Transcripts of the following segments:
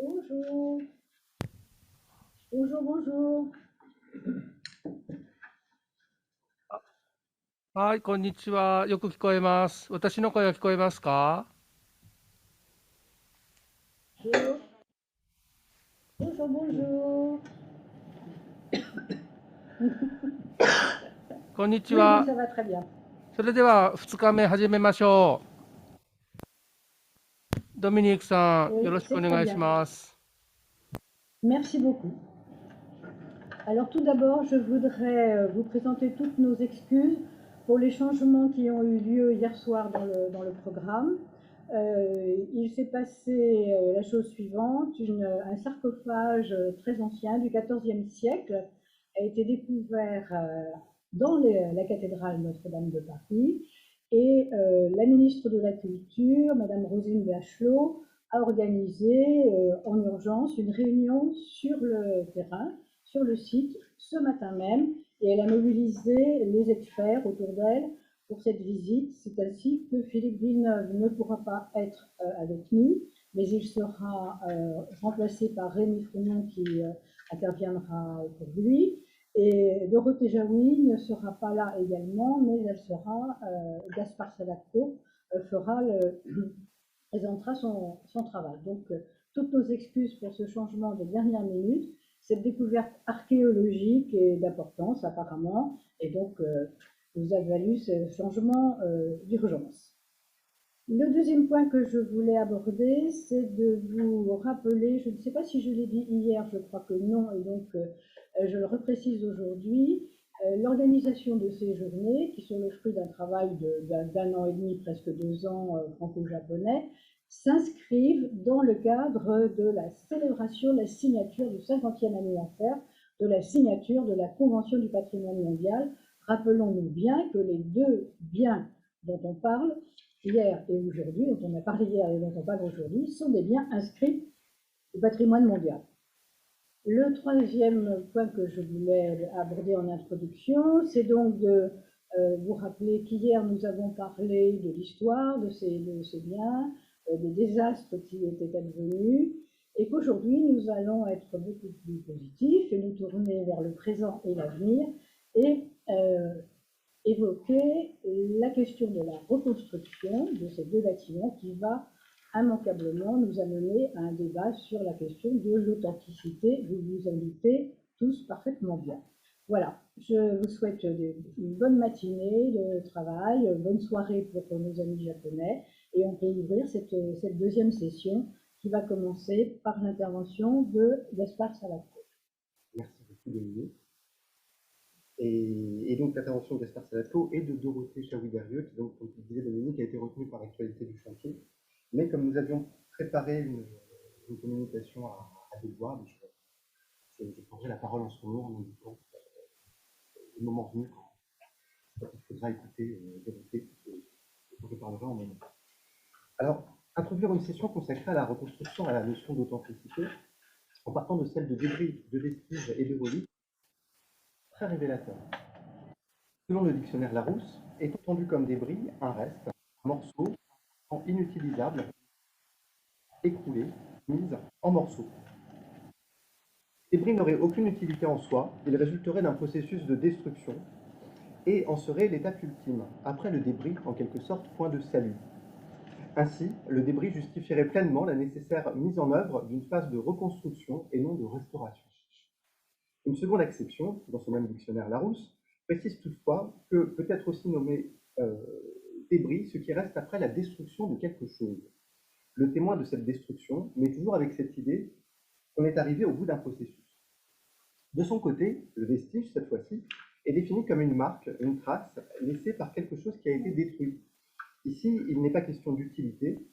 Bonjour, bonjour, bonjour. はい、こんにちは。よく聞こえます。私の声は聞こえますか？Bonjour, bonjour, bonjour. こんにち Oui, oui, は。ça va très bien. それでは2日目始めましょう。ドミニクさん、よOui, ろしく c'est お très 願いし bien. ます。Merci beaucoup. Alors tout d'abord, je voudrais vous présenter toutes nos excuses pour les changements qui ont eu lieu hier soir dans le programme. Il s'est passé la chose suivante, un sarcophage très ancien du XIVe siècle a été découvert dans la cathédrale Notre-Dame de Paris et la ministre de la Culture, Madame Roselyne Bachelot, a organisé en urgence une réunion sur le terrain sur le site ce matin même et elle a mobilisé les experts autour d'elle pour cette visite. C'est ainsi que Philippe Villeneuve ne pourra pas être avec nous, mais il sera remplacé par Rémi Frounon qui interviendra pour lui. Et Dorothée Jaoui ne sera pas là également, mais elle sera, Gaspard Salaco présentera son travail. Donc, toutes nos excuses pour ce changement de dernière minute, cette découverte archéologique est d'importance apparemment, et donc nous a valu ce changement d'urgence. Le deuxième point que je voulais aborder, c'est de vous rappeler, je ne sais pas si je l'ai dit hier, je crois que non, et donc je le reprécise aujourd'hui, l'organisation de ces journées, qui sont le fruit d'un travail d'un an et demi, presque 2 ans franco-japonais, s'inscrivent dans le cadre de la célébration, la signature du 50e anniversaire de la signature de la Convention du patrimoine mondial. Rappelons-nous bien que les deux biens dont on parle hier et aujourd'hui, dont on a parlé hier et dont on parle aujourd'hui, sont des biens inscrits au patrimoine mondial. Le troisième point que je voulais aborder en introduction, c'est donc de vous rappeler qu'hier nous avons parlé de l'histoire de ces biens, des désastres qui étaient advenus, et qu'aujourd'hui nous allons être beaucoup plus positifs et nous tourner vers le présent et l'avenir et évoquer la question de la reconstruction de ces deux bâtiments qui va immanquablement nous amener à un débat sur la question de l'authenticité. Vous vous en doutez tous parfaitement bien. Voilà, je vous souhaite une bonne matinée de travail, bonne soirée pour nos amis japonais, et on peut ouvrir cette deuxième session qui va commencer par l'intervention de Gaspard Salaco. Merci beaucoup, Dominique. Et donc l'intervention de Gaspard Salato et de Dorothée Chaoui-Derieux, qui donc, comme tu disais, Dominique, a été retenue par l'actualité du chantier. Mais comme nous avions préparé une communication à deux voix, je prendrai la parole en son nom en indiquant le moment venu quand il faudra écouter Dorothée, dont je parlerai en moment. Alors, introduire une session consacrée à la reconstruction, à la notion d'authenticité, en partant de celle de débris, de vestiges et de reliques, très révélateur. Selon le dictionnaire Larousse, est entendu comme débris un reste, un morceau inutilisable, écroulé, mis en morceaux. Les débris n'auraient aucune utilité en soi, ils résulteraient d'un processus de destruction et en seraient l'étape ultime, après le débris, en quelque sorte, point de salut. Ainsi, le débris justifierait pleinement la nécessaire mise en œuvre d'une phase de reconstruction et non de restauration. Une seconde exception, dans ce même dictionnaire Larousse, précise toutefois que peut être aussi nommé débris ce qui reste après la destruction de quelque chose. Le témoin de cette destruction, mais toujours avec cette idée qu'on est arrivé au bout d'un processus. De son côté, le vestige, cette fois-ci, est défini comme une marque, une trace laissée par quelque chose qui a été détruit. Ici, il n'est pas question d'utilité.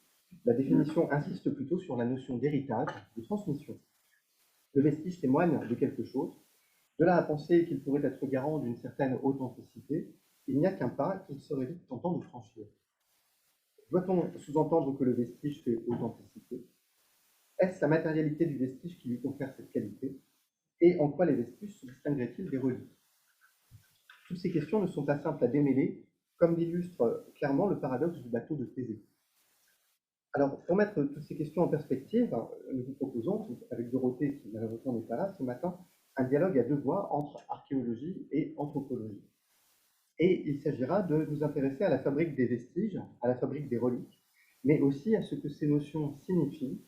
La définition insiste plutôt sur la notion d'héritage, de transmission. Le vestige témoigne de quelque chose. De là à penser qu'il pourrait être garant d'une certaine authenticité, il n'y a qu'un pas qu'il serait vite tentant de franchir. Doit-on sous-entendre que le vestige fait authenticité? Est-ce la matérialité du vestige qui lui confère cette qualité? Et en quoi les vestiges se distingueraient-ils des reliques? Toutes ces questions ne sont pas simples à démêler, comme l'illustre clairement le paradoxe du bateau de Thésée. Alors, pour mettre toutes ces questions en perspective, nous vous proposons, avec Dorothée, qui malheureusement n'est pas là ce matin, un dialogue à deux voix entre archéologie et anthropologie. Et il s'agira de nous intéresser à la fabrique des vestiges, à la fabrique des reliques, mais aussi à ce que ces notions signifient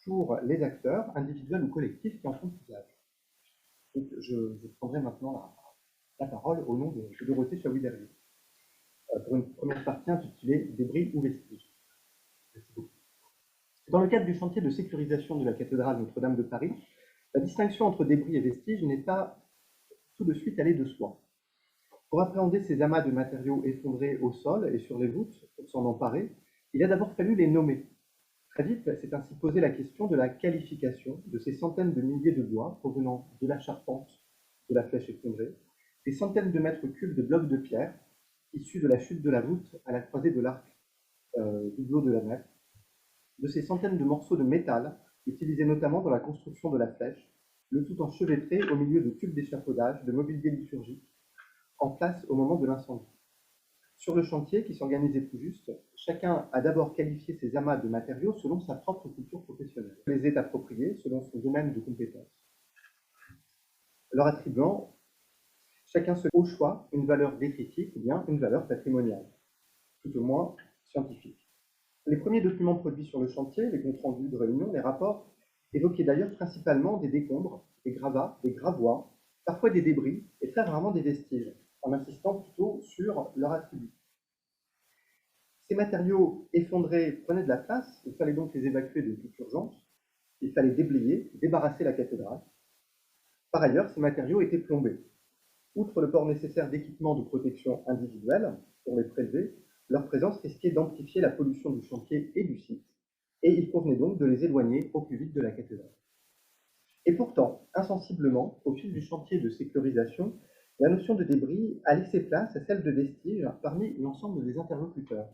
pour les acteurs, individuels ou collectifs, qui en font usage. Donc, je prendrai maintenant la parole au nom de Dorothée Chaoui-Derrieux pour une première partie intitulée Débris ou vestiges. Merci beaucoup. Dans le cadre du chantier de sécurisation de la cathédrale Notre-Dame de Paris, la distinction entre débris et vestiges n'est pas tout de suite allée de soi. Pour appréhender ces amas de matériaux effondrés au sol et sur les voûtes, pour s'en emparer, il a d'abord fallu les nommer. Très vite, s'est ainsi posé la question de la qualification de ces centaines de milliers de bois provenant de la charpente de la flèche effondrée, des centaines de mètres cubes de blocs de pierre issus de la chute de la voûte à la croisée de l'arc hublot de la nef, de ces centaines de morceaux de métal utilisés notamment dans la construction de la flèche, le tout enchevêtré au milieu de tubes d'échafaudage, de mobilier liturgique, en place au moment de l'incendie. Sur le chantier, qui s'organisait tout juste, chacun a d'abord qualifié ses amas de matériaux selon sa propre culture professionnelle, les est appropriés selon son domaine de compétence, leur attribuant chacun au choix une valeur décritique ou bien une valeur patrimoniale, tout au moins scientifique. Les premiers documents produits sur le chantier, les comptes rendus de réunion, les rapports, évoquaient d'ailleurs principalement des décombres, des gravats, des gravois, parfois des débris et très rarement des vestiges, en insistant plutôt sur leur attribut. Ces matériaux effondrés prenaient de la place, il fallait donc les évacuer de toute urgence, il fallait déblayer, débarrasser la cathédrale. Par ailleurs, ces matériaux étaient plombés. Outre le port nécessaire d'équipements de protection individuelle pour les prélever, leur présence risquait d'amplifier la pollution du chantier et du site, et il convenait donc de les éloigner au plus vite de la cathédrale. Et pourtant, insensiblement, au fil du chantier de sécurisation, la notion de débris a laissé place à celle de vestige parmi l'ensemble des interlocuteurs.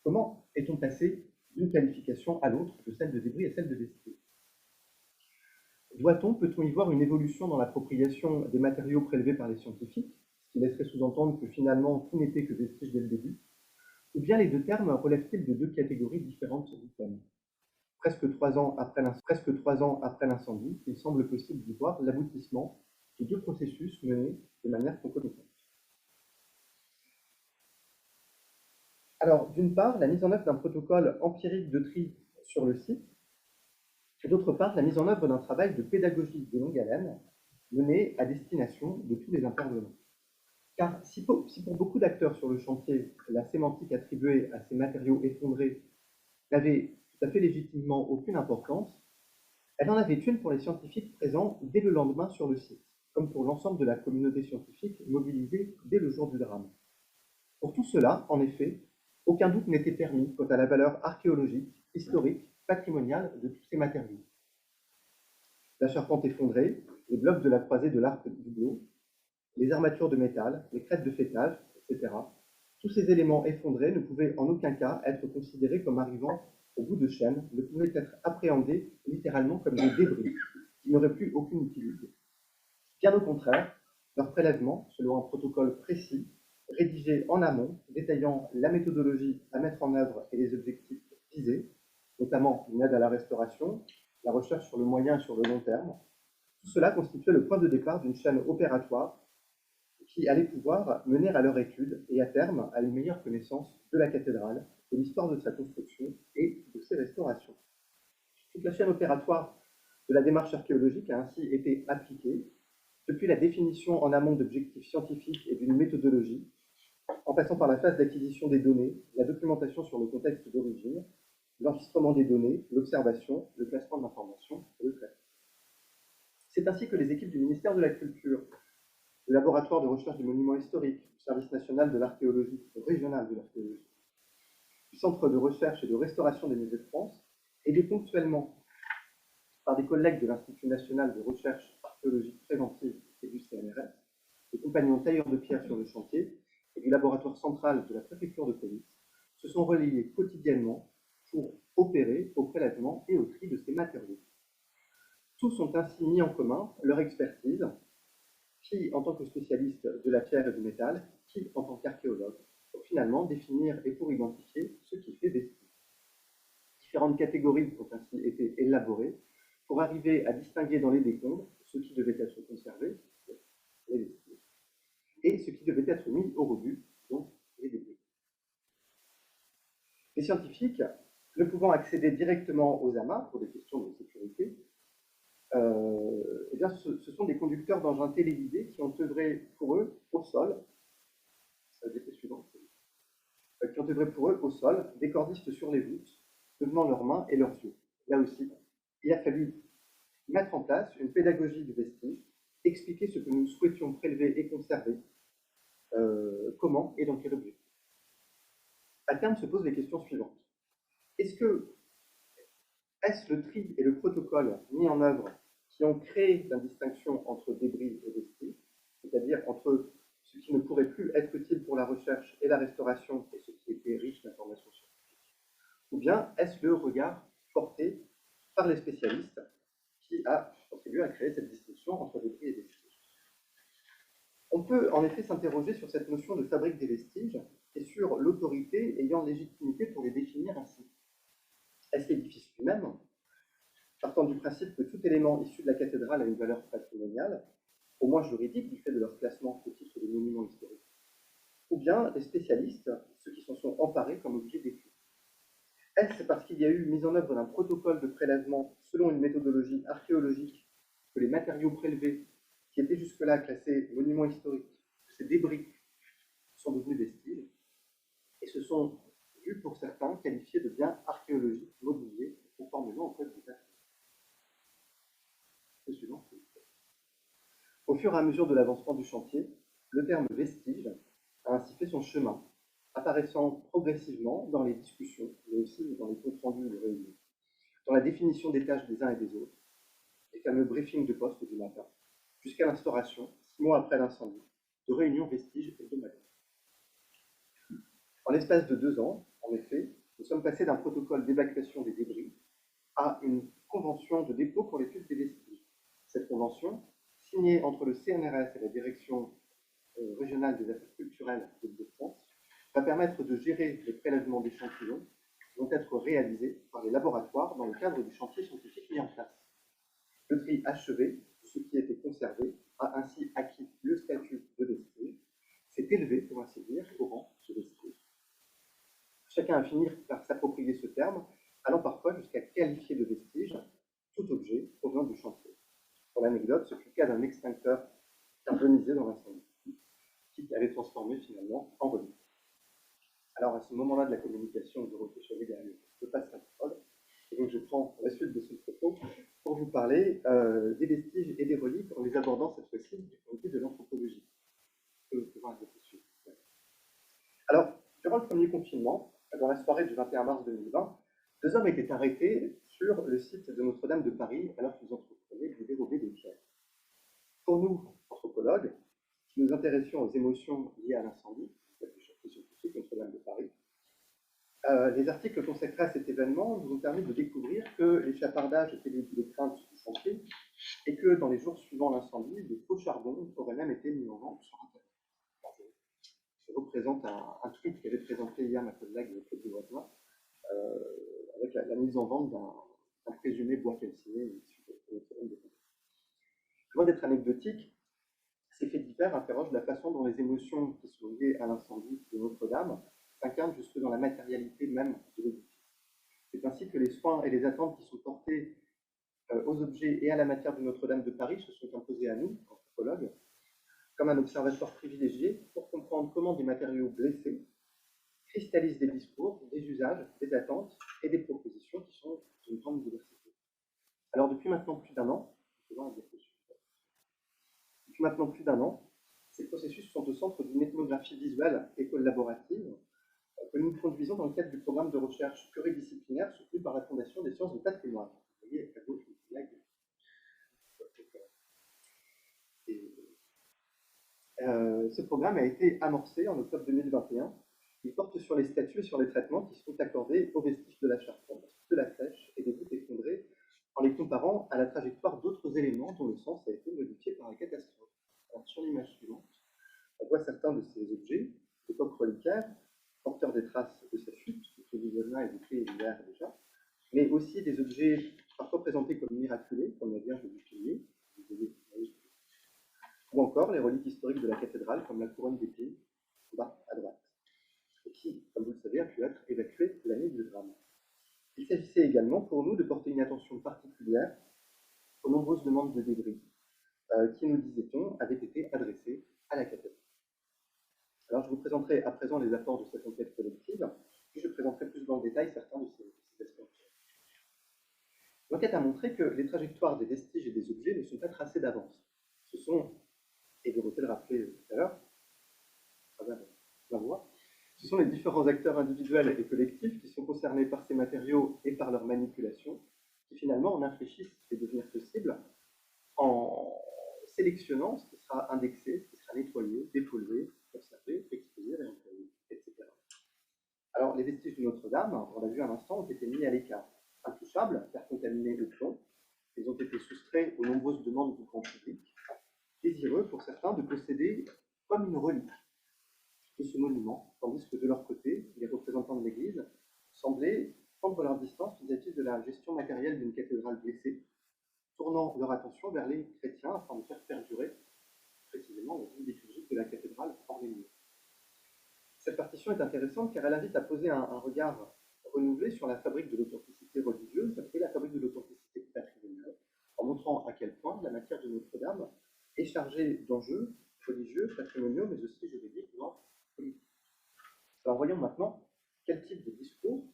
Comment est-on passé d'une qualification à l'autre, de celle de débris à celle de vestige? Doit-on, peut-on y voir une évolution dans l'appropriation des matériaux prélevés par les scientifiques, ce qui laisserait sous-entendre que finalement tout n'était que vestige dès le début? Ou bien les deux termes relèvent-ils de deux catégories différentes du thème? Presque 3 ans après l'incendie, il semble possible d'y voir l'aboutissement de deux processus menés de manière concomitante. Alors, d'une part, la mise en œuvre d'un protocole empirique de tri sur le site, et d'autre part, la mise en œuvre d'un travail de pédagogie de longue haleine mené à destination de tous les intervenants. Car si pour beaucoup d'acteurs sur le chantier, la sémantique attribuée à ces matériaux effondrés n'avait tout à fait légitimement aucune importance, elle en avait une pour les scientifiques présents dès le lendemain sur le site, comme pour l'ensemble de la communauté scientifique mobilisée dès le jour du drame. Pour tout cela, en effet, aucun doute n'était permis quant à la valeur archéologique, historique, patrimoniale de tous ces matériaux. La charpente effondrée, les blocs de la croisée de l'arc hublot, les armatures de métal, les crêtes de faîtage, etc. Tous ces éléments effondrés ne pouvaient en aucun cas être considérés comme arrivant au bout de chaîne, ne pouvaient être appréhendés littéralement comme des débris qui n'auraient plus aucune utilité. Bien au contraire, leur prélèvement, selon un protocole précis, rédigé en amont, détaillant la méthodologie à mettre en œuvre et les objectifs visés, notamment une aide à la restauration, la recherche sur le moyen et sur le long terme, tout cela constituait le point de départ d'une chaîne opératoire qui allait pouvoir mener à leur étude et à terme à une meilleure connaissance de la cathédrale, de l'histoire de sa construction et de ses restaurations. Toute la chaîne opératoire de la démarche archéologique a ainsi été appliquée, depuis la définition en amont d'objectifs scientifiques et d'une méthodologie, en passant par la phase d'acquisition des données, la documentation sur le contexte d'origine, l'enregistrement des données, l'observation, le classement de l'information et le traitement. C'est ainsi que les équipes du ministère de la Culture, du laboratoire de recherche des monuments historiques, du service national de l'archéologie, régional de l'archéologie, du centre de recherche et de restauration des musées de France, aidés ponctuellement par des collègues de l'Institut national de recherche archéologique préventive et du CNRS, des compagnons tailleurs de pierre sur le chantier et du laboratoire central de la préfecture de police, se sont relayés quotidiennement pour opérer au prélèvement et au tri de ces matériaux. Tous ont ainsi mis en commun leur expertise, qui en tant que spécialiste de la pierre et du métal, qui en tant qu'archéologue, pour finalement définir et pour identifier ce qui fait vestige. Différentes catégories ont ainsi été élaborées pour arriver à distinguer dans les décombres ce qui devait être conservé, les vestiges, et ce qui devait être mis au rebut, donc les débris. Les scientifiques, ne pouvant accéder directement aux amas pour des questions de sécurité, eh bien, ce sont des conducteurs d'engins téléguidés qui ont œuvré pour eux au sol, qui ont œuvré pour eux au sol, des cordistes sur les voûtes, devenant leurs mains et leurs yeux. Là aussi, il a fallu mettre en place une pédagogie du vestige, expliquer ce que nous souhaitions prélever et conserver, comment et dans quel objectif. À terme se posent les questions suivantes. Est-ce le tri et le protocole mis en œuvre qui ont créé la distinction entre débris et vestiges, c'est-à-dire entre ce qui ne pourrait plus être utile pour la recherche et la restauration et ce qui était riche d'informations scientifiques, ou bien est-ce le regard porté par les spécialistes qui a contribué à créer cette distinction entre débris et vestiges? On peut en effet s'interroger sur cette notion de fabrique des vestiges et sur l'autorité ayant légitimité pour les définir ainsi. Est-ce l'édifice lui-même, partant du principe que tout élément issu de la cathédrale a une valeur patrimoniale, au moins juridique, du fait de leur classement au titre de monument historique, ou bien les spécialistes, ceux qui s'en sont emparés comme objet d'étude? Est-ce parce qu'il y a eu mise en œuvre d'un protocole de prélèvement selon une méthodologie archéologique que les matériaux prélevés, qui étaient jusque-là classés monuments historiques, ces débris, sont devenus vestiges et se sont vus pour certains qualifiés de biens archéologiques mobiliers conformément au code du patrimoine? Au fur et à mesure de l'avancement du chantier, le terme vestige a ainsi fait son chemin, apparaissant progressivement dans les discussions, mais aussi dans les comptes rendus de réunions, dans la définition des tâches des uns et des autres, les fameux briefings de poste du matin, jusqu'à l'instauration, 6 mois après l'incendie, de réunions vestiges hebdomadaires. En l'espace de 2 ans, en effet, nous sommes passés d'un protocole d'évacuation des débris à une convention de dépôt pour l'étude des vestiges. Cette convention, signée entre le CNRS et la Direction régionale des affaires culturelles de l'Île-de-France, va permettre de gérer les prélèvements d'échantillons qui vont être réalisés par les laboratoires dans le cadre du chantier scientifique mis en place. Le tri achevé, ce qui était conservé, a ainsi acquis le statut de vestige, s'est élevé, pour ainsi dire, au rang de vestige. Chacun a fini par s'approprier ce terme, allant parfois jusqu'à qualifier de vestige tout objet provenant du chantier. Pour l'anecdote, ce fut le cas d'un extincteur carbonisé dans l'incendie, qui avait transformé finalement en relique. Alors à ce moment-là de la communication de Dorothée Chauvet-Derrieux, je passe la parole, et donc je prends la suite de ce propos pour vous parler des vestiges et des reliques en les abordant cette fois-ci du point de vue de l'anthropologie. Alors, durant le premier confinement, dans la soirée du 21 mars 2020, 2 hommes étaient arrêtés sur le site de Notre-Dame de Paris alors qu'ils entreprenaient de dérober des pierres. Pour nous, anthropologues, qui nous intéressions aux émotions liées à l'incendie, du chantier scientifique Notre-Dame de Paris, les articles consacrés à cet événement nous ont permis de découvrir que l'échafaudage était les craintes du chantier et que dans les jours suivant l'incendie, des faux charbons auraient même été mis en vente sur Internet. Je représente un tweet qu'avait présenté hier ma collègue Claude Duvoisin, avec la mise en vente d'un présumé bois calciné issu de Notre-Dame de Paris. Loin d'être anecdotique, ces faits divers interrogent la façon dont les émotions qui sont liées à l'incendie de Notre-Dame s'incarnent jusque dans la matérialité même de l'édifice. C'est ainsi que les soins et les attentes qui sont portés aux objets et à la matière de Notre-Dame de Paris se sont imposés à nous, anthropologues, comme un observatoire privilégié pour comprendre comment des matériaux blessés cristallisent des discours, des usages, des attentes et des propositions qui sont d'une grande diversité. Alors depuis maintenant plus d'un an, ces processus sont au centre d'une ethnographie visuelle et collaborative que nous conduisons dans le cadre du programme de recherche pluridisciplinaire soutenu par la Fondation des sciences du patrimoine. Vous voyez à gauche une blague. Ce programme a été amorcé en octobre 2021. Il porte sur les statuts et sur les traitements qui sont accordés aux vestiges de la charpente, de la flèche et des voûtes effondrées, en les comparant à la trajectoire d'autres éléments dont le sens a été modifié par la catastrophe. Alors, sur l'image suivante, on voit certains de ces objets, d'époque reliquaire, porteurs des traces de sa chute, que les voisins évoquaient hier déjà, mais aussi des objets parfois présentés comme miraculés, comme la Vierge du Pilier, ou encore les reliques historiques de la cathédrale, comme la couronne d'épée, bas à droite, et qui, comme vous le savez, a pu être évacuée l'année du drame. Il s'agissait également pour nous de porter une attention particulière aux nombreuses demandes de débris qui, nous disait-on, avaient été adressées à la cathédrale. Alors je vous présenterai à présent les apports de cette enquête collective, puis je présenterai plus dans le détail certains de ces aspects. L'enquête a montré que les trajectoires des vestiges et des objets ne sont pas tracées d'avance. Ce sont, et Dorothée le rappelait tout à l'heure, à travers ma voix, ce sont les différents acteurs individuels et collectifs qui sont concernés par ces matériaux et par leur manipulation, qui finalement en infléchissent les devenir possibles en sélectionnant ce qui sera indexé, ce qui sera nettoyé, dépollué, conservé, exposé, réemployé, etc. Alors, les vestiges de Notre-Dame, on l'a vu à l'instant, ont été mis à l'écart. Intouchables, car contaminés au plomb, ils ont été soustraits aux nombreuses demandes du grand public, désireux pour certains de posséder comme une relique de ce monument, tandis que de leur côté, les représentants de l'Église semblaient prendre leur distance vis-à-vis de la gestion matérielle d'une cathédrale blessée, tournant leur attention vers les chrétiens afin de faire perdurer précisément la vie liturgique de la cathédrale hors les murs. Cette partition est intéressante car elle invite à poser un regard renouvelé sur la fabrique de l'authenticité religieuse et la fabrique de l'authenticité patrimoniale, en montrant à quel point la matière de Notre-Dame est chargée d'enjeux religieux, patrimoniaux, mais aussi juridiques, voire politiques. Alors voyons maintenant quel type de discours,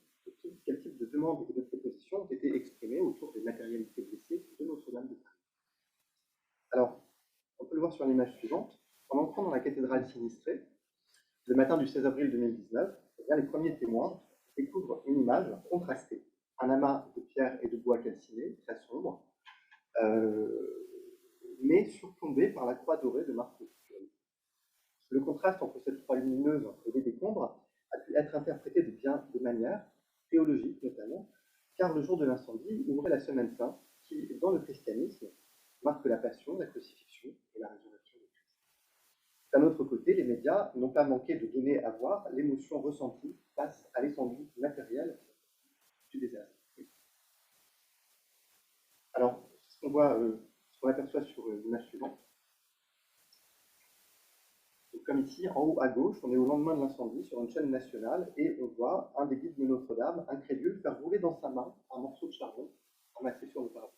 quel type de demandes et de propositions ont été exprimées autour des matérialités blessées de Notre-Dame de Paris. Alors, on peut le voir sur l'image suivante. En entrant dans la cathédrale sinistrée, le matin du 16 avril 2019, les premiers témoins découvrent une image contrastée. Un amas de pierres et de bois calcinés, très sombre, mais surplombé par la croix dorée de Marc de Curie. Le contraste entre cette croix lumineuse et les décombres a pu être interprété de bien des manières, théologiques notamment, car le jour de l'incendie ouvrait la Semaine Sainte, qui, dans le christianisme, marque la passion, la crucifixion et la résurrection de Christ. D'un autre côté, les médias n'ont pas manqué de donner à voir l'émotion ressentie face à l'étendue matérielle du désastre. Alors, ce qu'on aperçoit sur l'image suivante, comme ici, en haut à gauche, on est au lendemain de l'incendie sur une chaîne nationale et on voit un des guides de Notre-Dame, incrédule, faire rouler dans sa main un morceau de charbon amassé sur le parapet.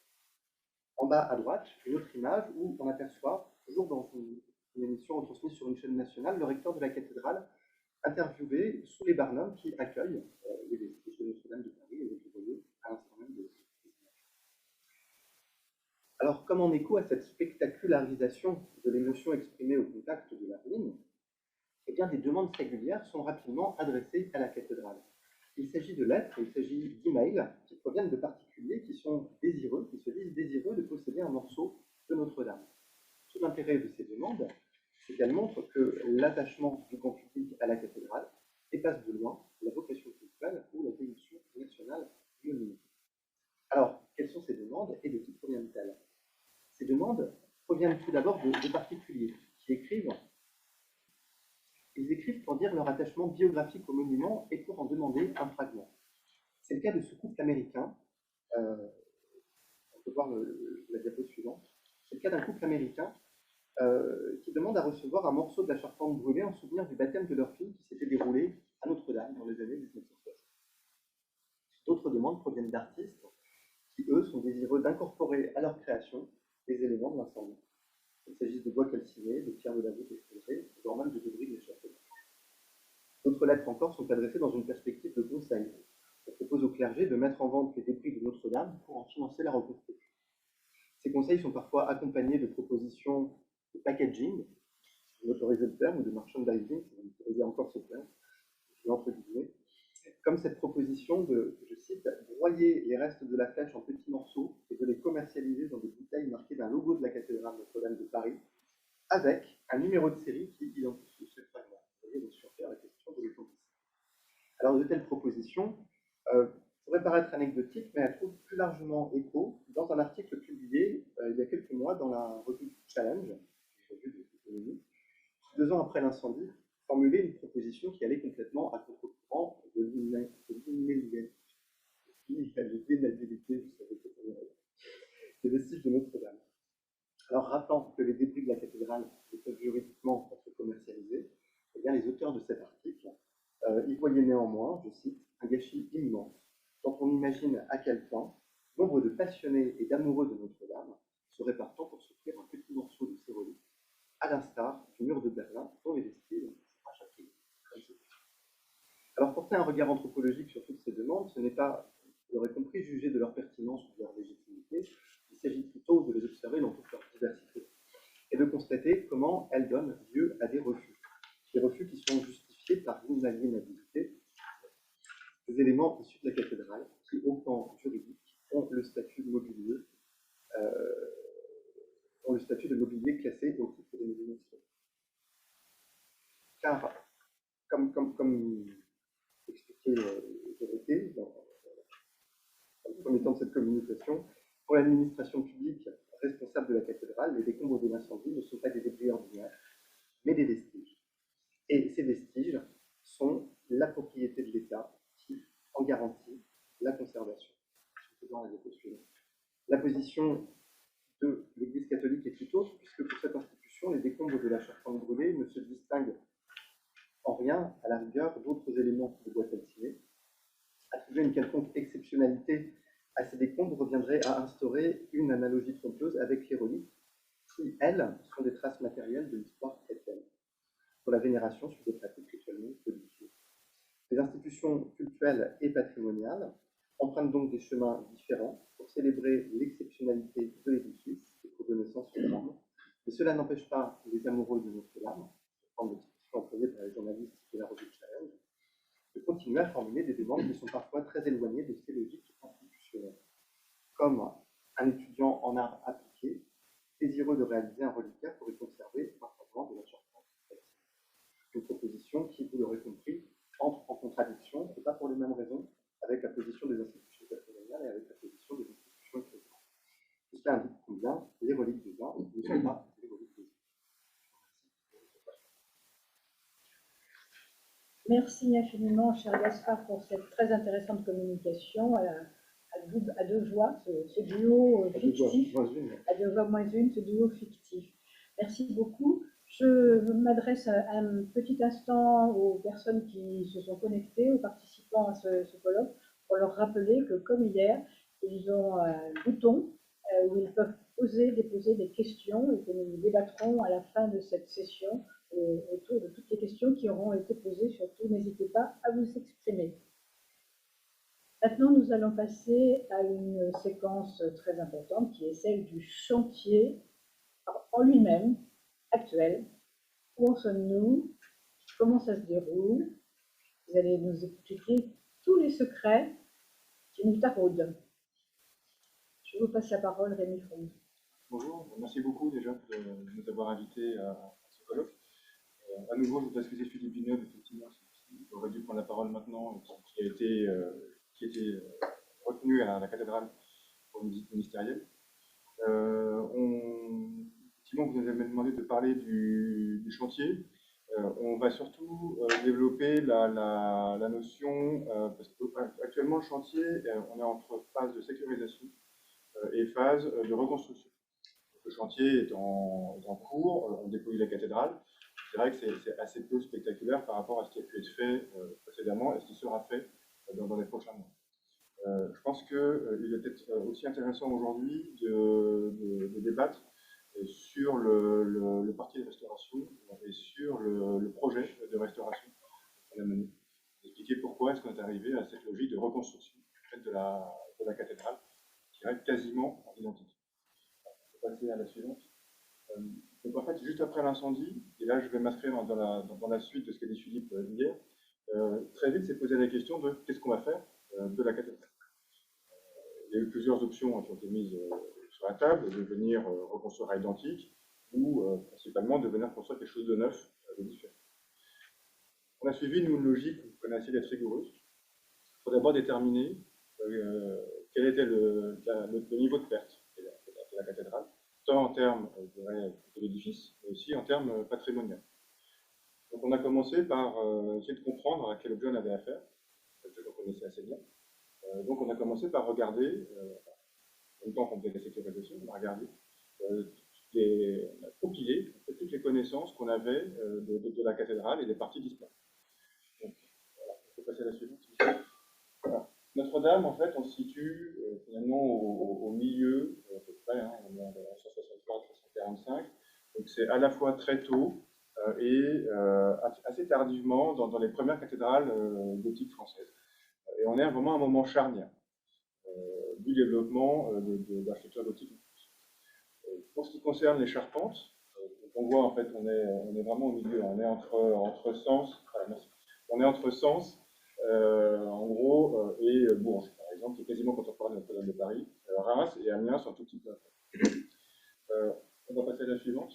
En bas à droite, une autre image où on aperçoit, toujours dans une émission retransmise sur une chaîne nationale, le recteur de la cathédrale interviewé sous les barnums qui accueillent les vestiges de Notre-Dame de Paris et vous voyez à l'instant même de Alors, comme en écho à cette spectacularisation de l'émotion exprimée au contact de la ruine, eh bien, des demandes singulières sont rapidement adressées à la cathédrale. Il s'agit de lettres, il s'agit d'emails qui proviennent de particuliers qui sont désireux, qui se disent désireux de posséder un morceau de Notre-Dame. Tout l'intérêt de ces demandes, c'est qu'elles montrent que l'attachement du grand public à la cathédrale dépasse de loin la vocation culturelle ou la dévotion nationale du monument. Alors, quelles sont ces demandes et de qui proviennent-elles? Ces demandes proviennent tout d'abord de particuliers qui écrivent. Ils écrivent pour dire leur attachement biographique au monument et pour en demander un fragment. C'est le cas de ce couple américain. On peut voir la diapo suivante. C'est le cas d'un couple américain qui demande à recevoir un morceau de la charpente brûlée en souvenir du baptême de leur fille qui s'était déroulé à Notre-Dame dans les années 1960. D'autres demandes proviennent d'artistes qui, eux, sont désireux d'incorporer à leur création des éléments de l'incendie. Il s'agit de bois calcinés, de pierres de la voûte explosées, voire même de débris de l'échafaud. D'autres lettres encore sont adressées dans une perspective de conseil. On propose au clergé de mettre en vente les débris de Notre-Dame pour en financer la reconstruction. Ces conseils sont parfois accompagnés de propositions de packaging, si vous autorisez le terme, ou de merchandising, si vous autorisez encore ce terme, entre guillemets, comme cette proposition de, je cite, broyer les restes de la flèche en petits morceaux et de les commercialiser dans des bouteilles marquées d'un logo de la cathédrale Notre-Dame de Paris, avec un numéro de série qui identifie ce fragment. Vous voyez, bien sûr, la question de l'authenticité. Alors, de telles propositions pourraient paraître anecdotiques, mais elles trouvent plus largement écho dans un article publié il y a quelques mois dans la revue Challenge, une revue d'économie, 2 ans après l'incendie, formulait une proposition qui allait complètement à contre-courant de l'illégalité cathédrale ne peuvent juridiquement être commercialisées, eh bien, les auteurs de cet article y voyaient néanmoins, je cite, un gâchis immense, quand on imagine à quel point nombre de passionnés et d'amoureux de Notre-Dame seraient partants pour s'offrir un petit morceau de ces reliques, à l'instar du mur de Berlin, dont les vestiges s'arrachent à pied. Alors, porter un regard anthropologique sur toutes ces demandes, ce n'est pas, vous l'aurez compris, juger de leur pertinence ou de leur légitimité. Il s'agit plutôt de les observer dans toute leur diversité et de constater comment elles donnent lieu à des refus qui sont justifiés par l'inaliénabilité des éléments issus de la cathédrale qui, au plan juridique, ont le statut de mobilier, classé au titre des monuments historiques. Car, comme expliqué Dorothée dans le premier temps de cette communication, pour l'administration publique responsable de la cathédrale, les décombres de l'incendie ne sont pas des débris ordinaires, mais des vestiges. Et ces vestiges sont la propriété de l'État qui en garantit la conservation. La position de l'Église catholique est tout autre, puisque pour cette institution, les décombres de la charpente brûlée ne se distinguent en rien, à la rigueur, d'autres éléments de bois calciné. Attribuer une quelconque exceptionnalité à ces décombres reviendrait à instaurer une analogie trompeuse avec les reliques, qui, elles, sont des traces matérielles de l'histoire chrétienne, pour la vénération sur des pratiques rituellement codifiées. Les institutions cultuelles et patrimoniales empruntent donc des chemins différents pour célébrer l'exceptionnalité de l'édifice et pour donner sens au drame. Mais cela n'empêche pas les amoureux de Notre-Dame, en l'expression employée par les journalistes de la revue Challenge, de continuer à formuler des demandes qui sont parfois très éloignées de ces logiques institutionnelles. Comme un étudiant en art appliqué, désireux de réaliser un reliquaire pour y conserver un fragment de la charpente. Une proposition qui, vous l'aurez compris, entre en contradiction, et pas pour les mêmes raisons, avec la position des institutions patrimoniales et avec la position des institutions ecclésiastiques. Tout cela indique combien les reliques des uns ne sont pas les reliques des autres. Merci infiniment, cher Gaspard, pour cette très intéressante communication à deux voix, ce duo fictif, à deux voix moins une, ce duo fictif. Merci beaucoup. Je m'adresse un petit instant aux personnes qui se sont connectées, aux participants à ce colloque, pour leur rappeler que, comme hier, ils ont un bouton où ils peuvent déposer des questions et que nous débattrons à la fin de cette session autour de toutes les questions qui auront été posées. Surtout, n'hésitez pas à vous exprimer. Maintenant, nous allons passer à une séquence très importante qui est celle du chantier en lui-même, actuel. Où en sommes-nous? Comment ça se déroule? Vous allez nous expliquer tous les secrets qui nous taraudent. Je vous passe la parole, Rémi Fromm. Bonjour, merci beaucoup déjà de nous avoir invités à ce colloque. À nouveau, je voudrais excuser Philippe Villeneuve, effectivement, qui aurait dû prendre la parole maintenant, qui a été retenu à la cathédrale pour une visite ministérielle. Effectivement, vous nous avez demandé de parler du chantier. On va surtout développer la notion, parce qu'actuellement, le chantier, on est entre phase de sécurisation et phase de reconstruction. Le chantier est en cours, on dépouille la cathédrale. C'est vrai que c'est assez peu spectaculaire par rapport à ce qui a pu être fait précédemment et ce qui sera fait dans les prochains mois. Je pense qu'il est peut-être aussi intéressant aujourd'hui de débattre sur le parti de restauration et sur le projet de restauration qu'on a mené. Expliquer pourquoi est-ce qu'on est arrivé à cette logique de reconstruction de la cathédrale qui reste quasiment identique. On va passer à la suivante. Donc en fait, juste après l'incendie, et là je vais m'inscrire dans la suite de ce qu'a dit Philippe hier, très vite s'est posé la question de qu'est-ce qu'on va faire de la cathédrale. Il y a eu plusieurs options qui ont été mises sur la table, de venir reconstruire à l'identique ou principalement de venir construire quelque chose de neuf, de différent. On a suivi une logique qu'on a essayé d'être rigoureuse. Il faut d'abord déterminer quel était le niveau de perte de la cathédrale, tant en termes de l'édifice, mais aussi en termes patrimoniaux. Donc on a commencé par essayer de comprendre à quel objet on avait affaire, un objet qu'on connaissait assez bien. Donc on a commencé par regarder, en même temps qu'on faisait la sécurisation, on a regardé on a compilé en fait, toutes les connaissances qu'on avait de la cathédrale et des parties d'histoire. Donc, voilà, on peut passer à la suivante. Voilà. Notre-Dame, en fait, on se situe finalement au milieu, à peu près, hein, on est en 163-145. Donc c'est à la fois très tôt et assez tardivement dans les premières cathédrales gothiques françaises. Et on est vraiment à un moment charnière du développement de l'architecture gothique. Pour ce qui concerne les charpentes, on voit en fait, on est vraiment au milieu, on est entre Sens, on est entre Sens, en gros, et Bourges, par exemple, qui est quasiment contemporain de Notre-Dame de Paris. Reims et Amiens sont un tout petit peu après. On va passer à la suivante.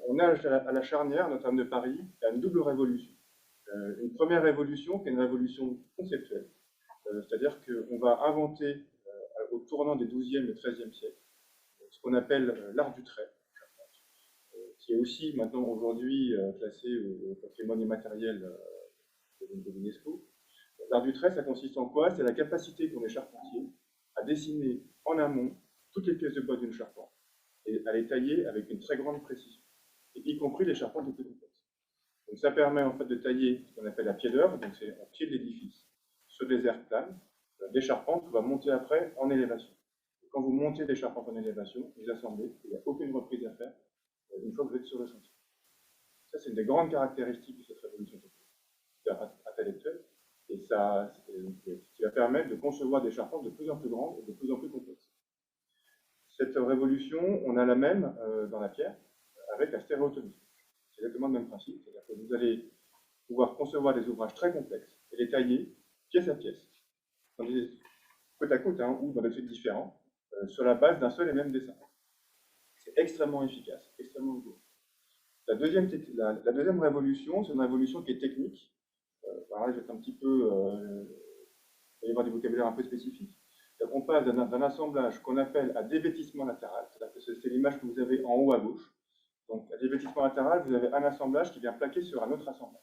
On est à la charnière, Notre-Dame de Paris, il y a une double révolution. Une première révolution qui est une révolution conceptuelle, c'est-à-dire qu'on va inventer au tournant des XIIe et XIIIe siècles ce qu'on appelle l'art du trait, qui est aussi maintenant aujourd'hui classé au patrimoine immatériel de l'UNESCO. L'art du trait, ça consiste en quoi? C'est la capacité qu'ont les charpentiers à dessiner en amont toutes les pièces de bois d'une charpente et à les tailler avec une très grande précision, y compris les charpentes les plus complexes. Donc ça permet en fait de tailler ce qu'on appelle à pied d'œuvre, donc c'est au pied de l'édifice, sur des aires planes, des charpentes qu'on va monter après en élévation. Et quand vous montez des charpentes en élévation, vous assemblez, il n'y a aucune reprise à faire une fois que vous êtes sur le chantier. Ça, c'est une des grandes caractéristiques de cette révolution intellectuelle, et ça, qui va permettre de concevoir des charpentes de plus en plus grandes et de plus en plus complexes. Cette révolution, on a la même dans la pierre, avec la stéréotomie. C'est exactement le même principe, c'est-à-dire que vous allez pouvoir concevoir des ouvrages très complexes et les tailler pièce à pièce, côte à côte, hein, ou dans des trucs différents, sur la base d'un seul et même dessin. C'est extrêmement efficace, extrêmement lourd. La deuxième révolution, c'est une révolution qui est technique. Alors là, je vais être un petit peu, il va y avoir des vocabulaires un peu spécifiques. Donc, on passe d'un assemblage qu'on appelle à dévêtissement latéral, c'est l'image que vous avez en haut à gauche. Donc, à dévêtissement latéral, vous avez un assemblage qui vient plaquer sur un autre assemblage.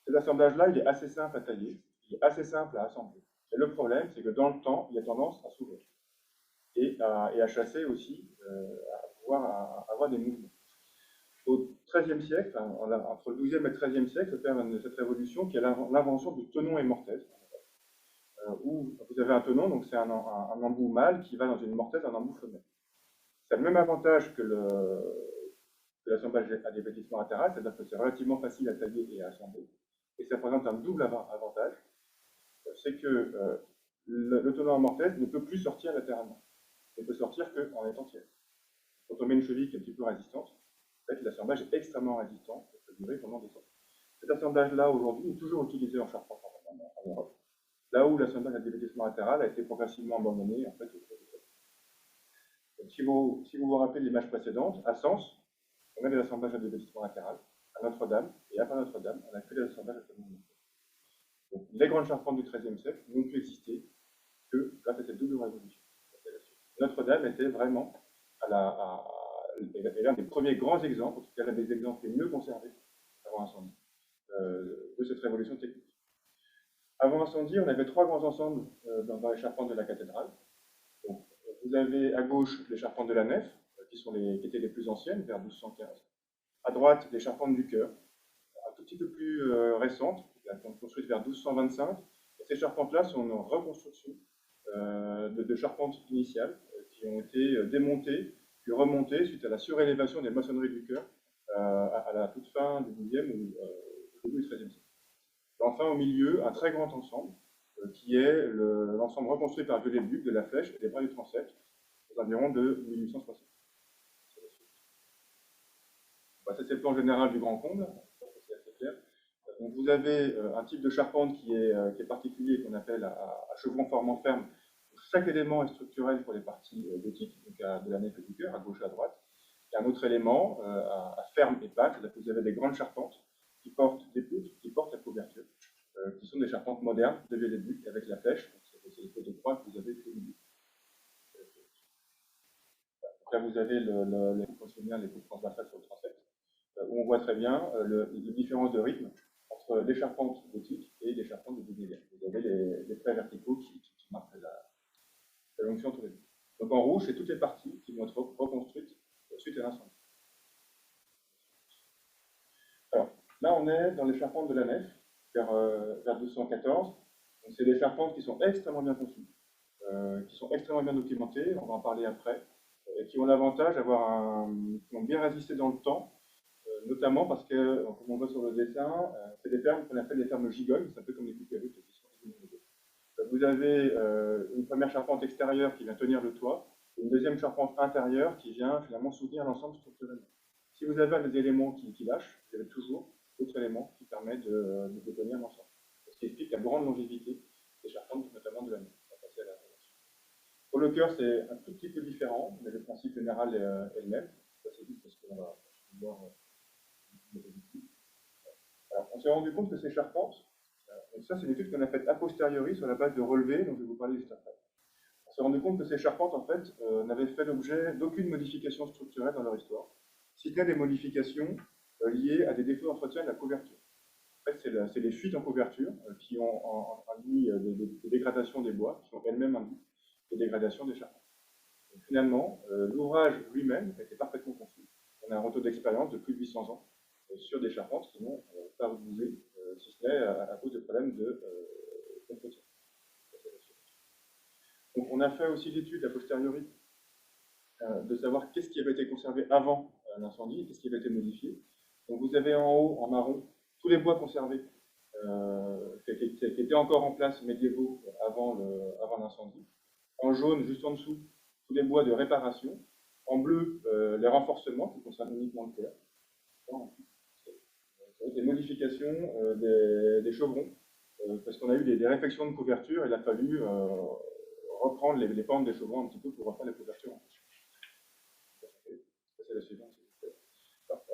Cet assemblage-là, il est assez simple à tailler, il est assez simple à assembler. Et le problème, c'est que dans le temps, il a tendance à s'ouvrir et à chasser aussi, à pouvoir avoir des mouvements. Au XIIIe siècle, entre le XIIe et le XIIIe siècle, se fait cette révolution qui est l'invention du tenon et mortaise, où vous avez un tenon, donc c'est un embout mâle qui va dans une mortaise, un embout femelle. C'est le même avantage que l'assemblage à dévêtissement latéral, c'est-à-dire que c'est relativement facile à tailler et à assembler. Et ça présente un double avantage, c'est que le tenon en mortaise ne peut plus sortir latéralement. Il ne peut sortir qu'en étant tiède. Quand on met une cheville qui est un petit peu résistante, en fait, l'assemblage est extrêmement résistant, ça peut durer pendant des temps. Cet assemblage-là, aujourd'hui, est toujours utilisé en charpente en Europe, là où l'assemblage à dévêtissement latéral a été progressivement abandonné en fait, au cours des temps. Si vous rappelez l'image précédente, à Sens, on a des assemblages à dévêtissement latéral, à Notre-Dame, et après Notre-Dame, on a que des assemblages à tenon. Donc, les grandes charpentes du XIIIe siècle n'ont pu exister que grâce à cette double révolution. Notre-Dame était vraiment l'un des premiers grands exemples, en tout cas l'un des exemples les mieux conservés avant incendie, de cette révolution technique. Avant incendie, on avait trois grands ensembles dans les charpentes de la cathédrale. Donc, vous avez à gauche les charpentes de la nef, qui étaient les plus anciennes, vers 1215. À droite, les charpentes du chœur, un tout petit peu plus récentes, construites vers 1225. Et ces charpentes-là sont en reconstruction de charpentes initiales qui ont été démontées puis remontées suite à la surélévation des maçonneries du chœur à la toute fin du XIIe ou au début du XIIIe siècle. Et enfin, au milieu, un très grand ensemble qui est l'ensemble reconstruit par Viollet-le-Duc de la Flèche et des bras du transept aux environs de 1860. Ça, c'est le plan général du Grand Comble, c'est assez clair. Donc, vous avez un type de charpente qui est particulier, qu'on appelle à chevron formant ferme. Chaque élément est structurel pour les parties gothiques, donc de la nef et du chœur, à gauche et à droite. Il y a un autre élément à ferme et pâte, c'est-à-dire que vous avez des grandes charpentes qui portent des poutres, qui portent la couverture, qui sont des charpentes modernes de Viollet-le-Duc avec la flèche. C'est les fautes de croix que vous avez au milieu. Donc là, vous avez les poutres transversales sur le transept, où on voit très bien les différences de rythme entre les charpentes gothiques et les charpentes de Viollet-le-Duc. Vous avez les traits verticaux qui marquent la jonction entre les deux. Donc en rouge, c'est toutes les parties qui vont être reconstruites suite à l'incendie. Alors, là, on est dans les charpentes de la nef, vers 1214. Donc, c'est des charpentes qui sont extrêmement bien conçues, qui sont extrêmement bien documentées, on va en parler après, et qui ont l'avantage qui ont bien résisté dans le temps, notamment parce que, comme on voit sur le dessin, c'est des fermes qu'on appelle des fermes gigognes, c'est un peu comme les cucurules qui sont éliminés. Vous avez une première charpente extérieure qui vient tenir le toit, et une deuxième charpente intérieure qui vient finalement soutenir l'ensemble structurellement. Si vous avez des éléments qui lâchent, vous avez toujours d'autres éléments qui permettent de tenir l'ensemble. Ce qui explique la grande longévité des charpentes, notamment de l'année. Pour le cœur, c'est un tout petit peu différent, mais le principe général est le même. Ça, c'est juste parce qu'on va voir. Alors, on s'est rendu compte que ces charpentes, donc ça, c'est une étude qu'on a faite a posteriori sur la base de relevés, dont je vais vous parler juste après. On s'est rendu compte que ces charpentes, en fait, n'avaient fait l'objet d'aucune modification structurelle dans leur histoire, si ce n'est des modifications liées à des défauts d'entretien de la couverture. En fait, c'est les fuites en couverture qui ont induit des dégradations des bois, qui ont elles-mêmes induit des dégradations des charpentes. Donc, finalement, l'ouvrage lui-même était parfaitement conçu. On a un retour d'expérience de plus de 800 ans sur des charpentes qui n'ont pas bougé, si ce n'est à cause de problèmes d'entretien. Donc, on a fait aussi l'étude a posteriori de savoir qu'est-ce qui avait été conservé avant l'incendie et qu'est-ce qui avait été modifié. Donc, vous avez en haut, en marron, tous les bois conservés qui étaient encore en place médiévaux avant l'incendie. En jaune, juste en dessous, tous les bois de réparation. En bleu, les renforcements qui concernent uniquement le terre. Des modifications des chevrons, parce qu'on a eu des réflexions de couverture, il a fallu reprendre les pentes des chevrons un petit peu pour refaire les couvertures. C'est la suivante.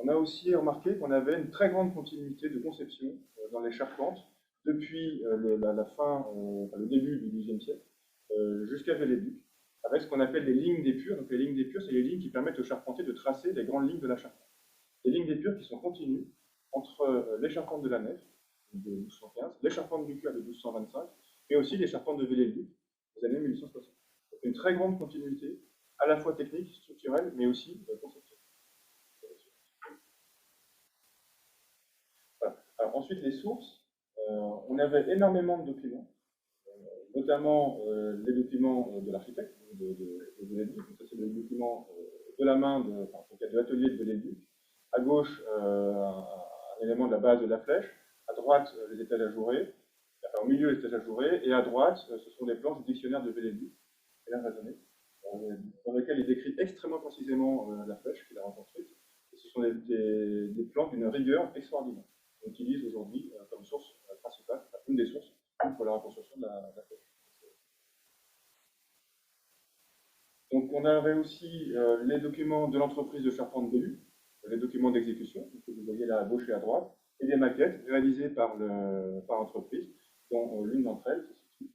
On a aussi remarqué qu'on avait une très grande continuité de conception dans les charpentes depuis le début du XIIe siècle jusqu'à Vélé-Duc, avec ce qu'on appelle les lignes d'épure. Donc les lignes d'épure, c'est les lignes qui permettent aux charpentiers de tracer les grandes lignes de la charpente. Les lignes d'épure qui sont continues entre les charpentes de la nef de 1215, les charpentes du cœur de 1225, mais aussi les charpentes de Vélé-Duc des années 1860. Donc une très grande continuité, à la fois technique, structurelle, mais aussi conceptuelle. Voilà. Alors, ensuite, les sources. On avait énormément de documents, notamment les documents de l'architecte, de Vélé-Duc. Donc ça, c'est le document de la main, de l'atelier de Vélé-Duc. À gauche, un élément de la base de la flèche. À droite, les étages ajourés. Enfin, au milieu, les étages ajourés. Et à droite, ce sont les planches du dictionnaire de Vélé-Duc, dans lesquelles il décrit extrêmement précisément la flèche qu'il a reconstruite. Et ce sont des plans d'une rigueur extraordinaire. On utilise aujourd'hui comme source principale, une des sources pour la reconstruction de la flèche. Donc on avait aussi les documents de l'entreprise de charpente Bellu, les documents d'exécution, que vous voyez là à gauche et à droite, et des maquettes réalisées par l'entreprise, dont l'une d'entre elles se situe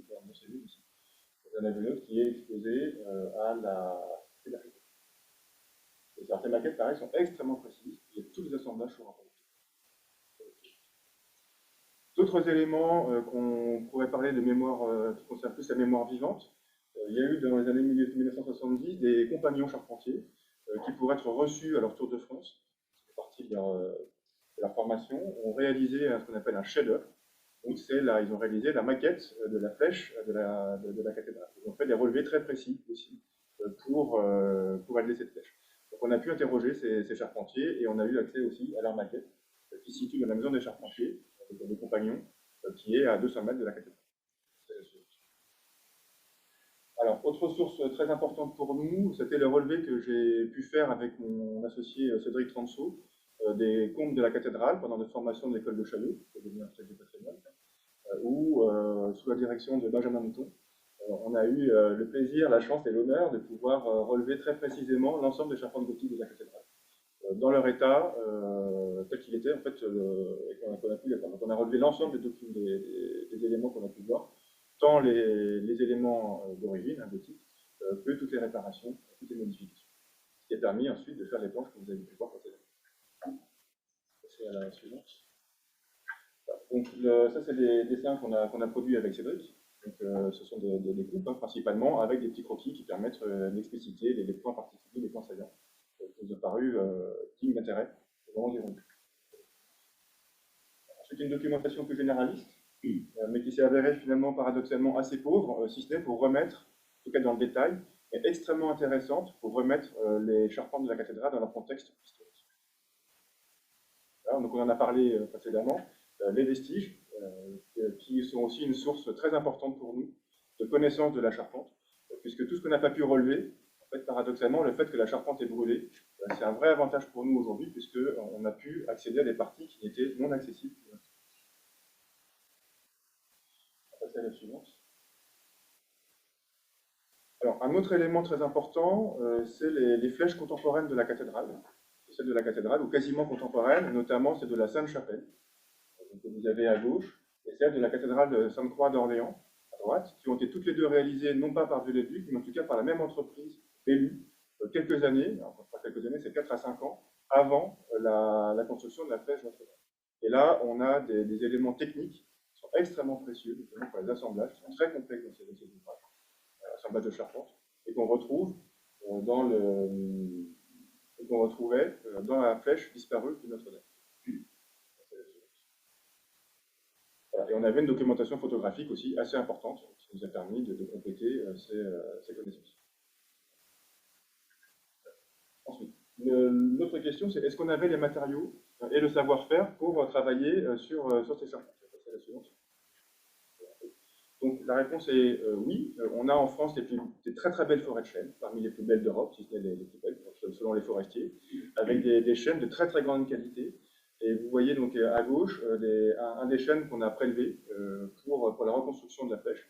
dans mon cellule ici. Vous en avez une autre qui est exposée à la et ces maquettes, pareil, sont extrêmement précises, et tous les assemblages sont rapportés. D'autres éléments qu'on pourrait parler de mémoire qui concernent plus la mémoire vivante, il y a eu dans les années 1970 des compagnons charpentiers qui, pour être reçus à leur tour de France, c'est partie de leur formation, ont réalisé ce qu'on appelle un chef-d'œuvre. Donc ils ont réalisé la maquette de la flèche de la cathédrale. Ils ont fait des relevés très précis aussi pour réaliser cette flèche. Donc on a pu interroger ces charpentiers et on a eu accès aussi à leur maquette qui se situe dans la maison des charpentiers, des compagnons, qui est à 200 mètres de la cathédrale. Alors, autre source très importante pour nous, c'était le relevé que j'ai pu faire avec mon associé Cédric Tranceau des comptes de la cathédrale pendant notre formation de l'école de Chaillot, qui est devenue architecte du patrimoine, où, sous la direction de Benjamin Mouton, on a eu le plaisir, la chance et l'honneur de pouvoir relever très précisément l'ensemble des charpentes gothiques de la cathédrale, dans leur état tel qu'il était, en fait, et qu'on a pu les voir. Donc, on a relevé l'ensemble des éléments qu'on a pu voir, tant les éléments d'origine, gothique, que toutes les réparations, toutes les modifications. Ce qui a permis ensuite de faire les planches que vous avez pu voir précédemment. C'est à la suivante. Donc, ça, c'est des dessins qu'on a produits avec Cédric. Donc, ce sont des groupes, hein, principalement, avec des petits croquis qui permettent d'expliciter les points particuliers, les points saillants, qui nous ont paru dignes d'intérêt. Ensuite, une documentation plus généraliste, mais qui s'est avérée finalement paradoxalement assez pauvre, si ce n'est pour remettre, en tout cas dans le détail, mais extrêmement intéressante pour remettre les charpentes de la cathédrale dans leur contexte historique. Voilà, donc on en a parlé précédemment, les vestiges, qui sont aussi une source très importante pour nous de connaissance de la charpente, puisque tout ce qu'on n'a pas pu relever, en fait, paradoxalement, le fait que la charpente est brûlée, c'est un vrai avantage pour nous aujourd'hui, puisqu'on a pu accéder à des parties qui étaient non accessibles. On va passer à la suivante. Alors, un autre élément très important, c'est les flèches contemporaines de la cathédrale. Celle de la cathédrale, ou quasiment contemporaine, notamment celle de la Sainte-Chapelle, que vous avez à gauche, et celle de la cathédrale de Sainte-Croix d'Orléans, à droite, qui ont été toutes les deux réalisées, non pas par Viollet-le-Duc, mais en tout cas par la même entreprise, Bellu, quelques années, enfin pas quelques années, c'est 4 à 5 ans, avant la construction de la flèche Notre-Dame. Et là, on a des éléments techniques qui sont extrêmement précieux, notamment pour les assemblages, qui sont très complexes dans ces ouvrages, assemblage de charpente, et qu'on retrouve qu'on retrouvait dans la flèche disparue de Notre-Dame. Voilà. Et on avait une documentation photographique aussi assez importante qui nous a permis de compléter ces connaissances. Ensuite, l'autre question, c'est est-ce qu'on avait les matériaux et le savoir-faire pour travailler sur ces charpentes? C'est la suivante. Donc la réponse est oui. On a en France des très très belles forêts de chênes, parmi les plus belles d'Europe, si ce n'est les plus belles, selon les forestiers, avec des chênes de très très grande qualité. Et vous voyez donc à gauche un des chênes qu'on a prélevé pour la reconstruction de la flèche.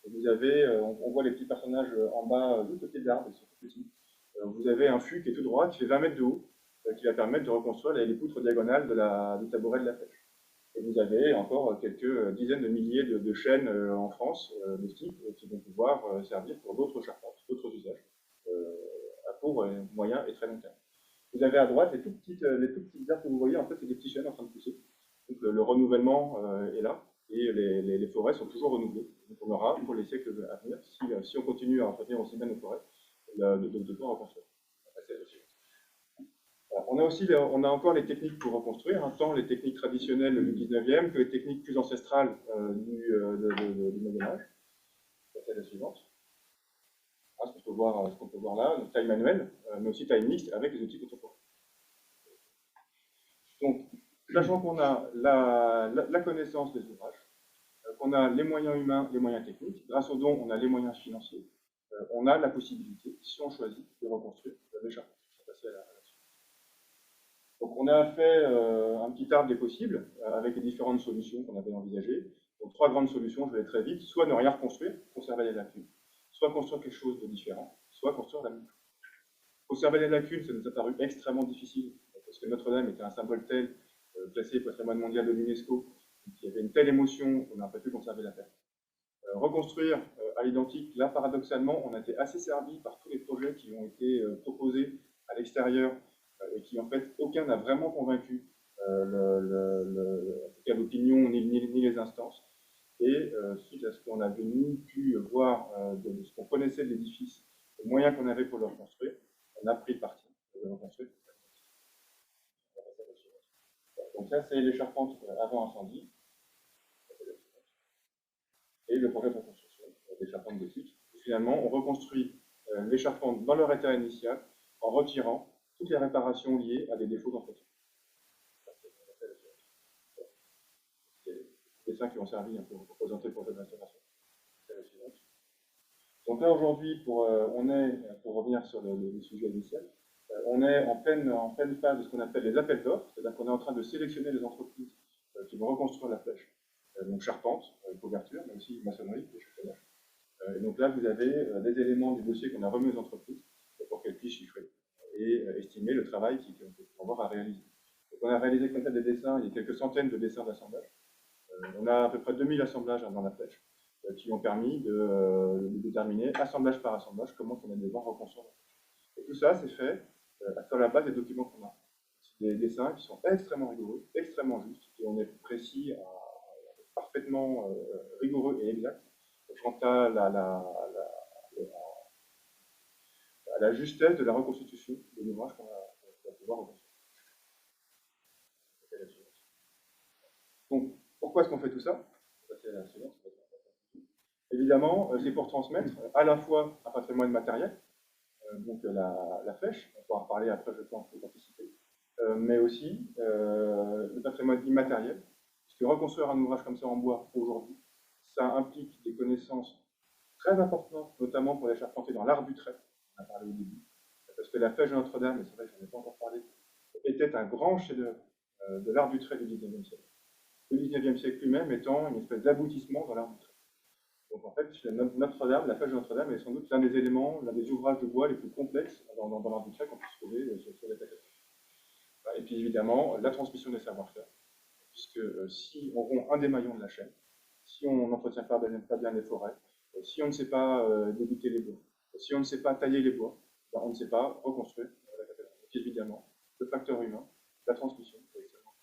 Et vous avez, on voit les petits personnages en bas du côté de l'arbre, ils sont tout petits. Vous avez un fût qui est tout droit, qui fait 20 mètres de haut, qui va permettre de reconstruire les poutres diagonales du tabouret de la flèche. Et vous avez encore quelques dizaines de milliers de chênes en France de ce type qui vont pouvoir servir pour d'autres charpentes, d'autres usages, à court, moyen et très long terme. Vous avez à droite les tout petites arbres que vous voyez, en fait, c'est des petits chênes en train de pousser. Donc le renouvellement est là et les forêts sont toujours renouvelées. Donc on aura pour les siècles à venir, si on continue à entretenir aussi bien nos forêts, de quoi reconstruire. On a encore les techniques pour reconstruire, tant les techniques traditionnelles du 19e que les techniques plus ancestrales du Moyen-Âge. C'est la suivante. Ce qu'on peut voir là, donc taille manuelle, mais aussi taille mixte avec les outils contemporains. Donc, sachant qu'on a la connaissance des ouvrages, qu'on a les moyens humains, les moyens techniques, grâce aux dons, on a les moyens financiers, on a la possibilité, si on choisit, de reconstruire les charpentes. Donc on a fait un petit arbre des possibles avec les différentes solutions qu'on avait envisagées. Donc 3 grandes solutions, je vais aller très vite. Soit ne rien reconstruire, conserver les lacunes. Soit construire quelque chose de différent, soit construire la même chose. Conserver les lacunes, ça nous a paru extrêmement difficile, parce que Notre-Dame était un symbole tel, classé patrimoine mondial de l'UNESCO, qu'il y avait une telle émotion qu'on n'a pas pu conserver la terre. Reconstruire à l'identique, là paradoxalement, on a été assez servi par tous les projets qui ont été proposés à l'extérieur et qui en fait aucun n'a vraiment convaincu en tout cas l'opinion ni les instances. Et suite à ce qu'on avait pu voir de ce qu'on connaissait de l'édifice, les moyens qu'on avait pour le reconstruire, on a pris le parti de le reconstruire. Donc ça c'est les charpentes avant incendie et le projet de reconstruction des charpentes gothiques. Finalement, on reconstruit les charpentes dans leur état initial en retirant toutes les réparations liées à des défauts d'entretien. Des dessins qui ont servi pour présenter le projet de restauration. Donc là aujourd'hui, pour revenir sur le sujet initial, on est en pleine phase de ce qu'on appelle les appels d'offres, c'est-à-dire qu'on est en train de sélectionner les entreprises qui vont reconstruire la flèche, donc charpente, couverture, mais aussi maçonnerie et chauffage. Et donc là, vous avez des éléments du dossier qu'on a remis aux entreprises pour qu'elles puissent chiffrer et estimer le travail qu'ils vont avoir à réaliser. Donc on a réalisé comme ça des dessins, il y a quelques centaines de dessins d'assemblage. On a à peu près 2000 assemblages dans la flèche qui ont permis de déterminer, assemblage par assemblage, comment on allait devoir reconstruire la flèche. Et tout ça, c'est fait sur la base des documents qu'on a. C'est des dessins qui sont extrêmement rigoureux, extrêmement justes, et on est précis, parfaitement rigoureux et exact. Donc, la justesse de la reconstitution de l'ouvrage qu'on va pouvoir reconstruire. Donc, pourquoi est-ce qu'on fait tout ça? Évidemment, c'est pour transmettre à la fois un patrimoine matériel, donc la flèche, on pourra en reparler après, je pense, pour participer, mais aussi le patrimoine immatériel, puisque reconstruire un ouvrage comme ça en bois aujourd'hui, ça implique des connaissances très importantes, notamment pour les charpentiers dans l'art du trait, on a parlé au début, parce que la flèche de Notre-Dame, et c'est vrai que je n'en ai pas encore parlé, était un grand chef-d'œuvre de l'art du trait du XIXe siècle. Le XIXe siècle lui-même étant une espèce d'aboutissement dans l'art du trait. Donc en fait, Notre-Dame, la flèche de Notre-Dame est sans doute l'un des éléments, l'un des ouvrages de bois les plus complexes dans l'art du trait qu'on puisse trouver sur les plaquettes. Et puis évidemment, la transmission des savoir-faire, puisque si on rompt un des maillons de la chaîne, si on n'entretient pas bien les forêts, si on ne sait pas débiter les bois, si on ne sait pas tailler les bois, ben, on ne sait pas reconstruire la cathédrale. Donc évidemment, le facteur humain, la transmission, c'est extrêmement.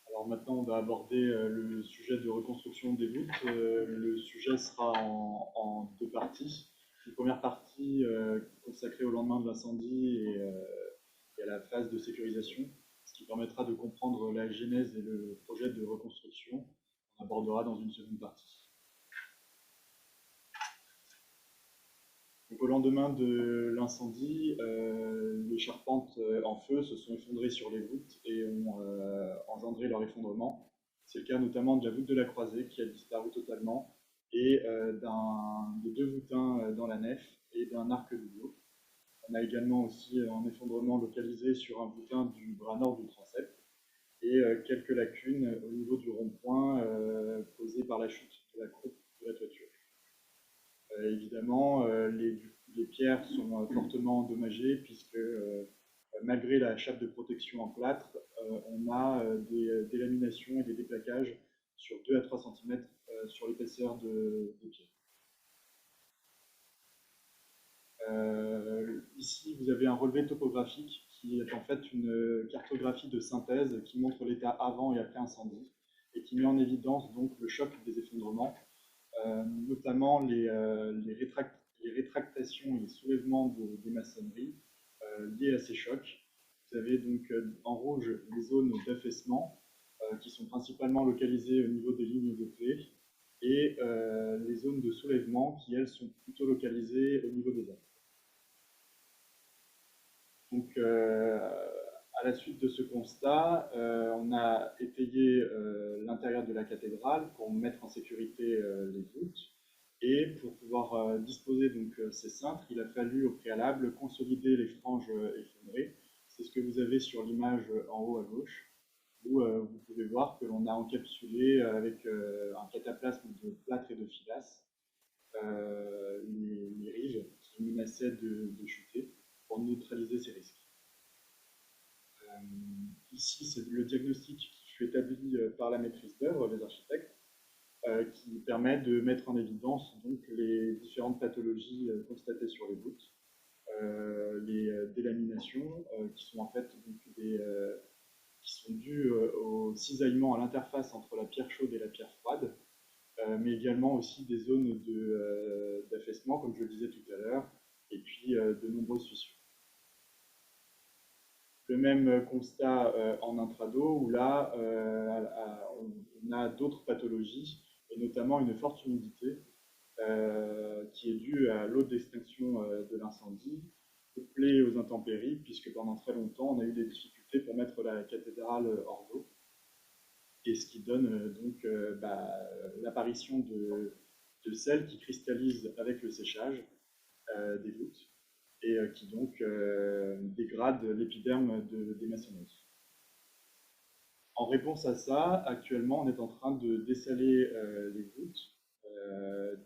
Alors maintenant, on va aborder le sujet de reconstruction des voûtes. Le sujet sera en deux parties. Une première partie consacrée au lendemain de l'incendie et à la phase de sécurisation, ce qui permettra de comprendre la genèse et le projet de reconstruction. On abordera dans une seconde partie. Donc, au lendemain de l'incendie, les charpentes en feu se sont effondrées sur les voûtes et ont engendré leur effondrement. C'est le cas notamment de la voûte de la croisée qui a disparu totalement et de deux voûtins dans la nef et d'un arc de bio. On a également aussi un effondrement localisé sur un voûtin du bras nord du transept et quelques lacunes au niveau du rond-point causées par la chute de la croupe de la toiture. Évidemment, les pierres sont fortement endommagées puisque malgré la chape de protection en plâtre, on a des délaminations et des déplaquages sur 2 à 3 cm sur l'épaisseur des pierres. Ici, vous avez un relevé topographique qui est en fait une cartographie de synthèse qui montre l'état avant et après incendie et qui met en évidence donc le choc des effondrements, notamment les rétractations et les soulèvements des maçonneries liés à ces chocs. Vous avez donc en rouge les zones d'affaissement qui sont principalement localisées au niveau des lignes de clé et les zones de soulèvement qui, elles, sont plutôt localisées au niveau des arbres. Donc, à la suite de ce constat, on a étayé l'intérieur de la cathédrale pour mettre en sécurité les voûtes. Et pour pouvoir disposer donc ces cintres, il a fallu au préalable consolider les franges effondrées. C'est ce que vous avez sur l'image en haut à gauche, où vous pouvez voir que l'on a encapsulé avec un cataplasme de plâtre et de filasse les rives qui menaçaient de chuter pour neutraliser ces risques. Ici, c'est le diagnostic qui fut établi par la maîtrise d'œuvre, les architectes, qui permet de mettre en évidence donc, les différentes pathologies constatées sur les voûtes, les délaminations qui sont en fait donc, qui sont dues au cisaillement à l'interface entre la pierre chaude et la pierre froide, mais également aussi des zones d'affaissement, comme je le disais tout à l'heure, et puis de nombreuses fissures. Le même constat en intrado, où là, on a d'autres pathologies, et notamment une forte humidité qui est due à l'eau d'extinction de l'incendie, couplée aux intempéries, puisque pendant très longtemps, on a eu des difficultés pour mettre la cathédrale hors d'eau, et ce qui donne donc l'apparition de sel qui cristallise avec le séchage des voûtes, et qui donc dégrade l'épiderme des maçonneries. En réponse à ça, actuellement, on est en train de dessaler les voûtes.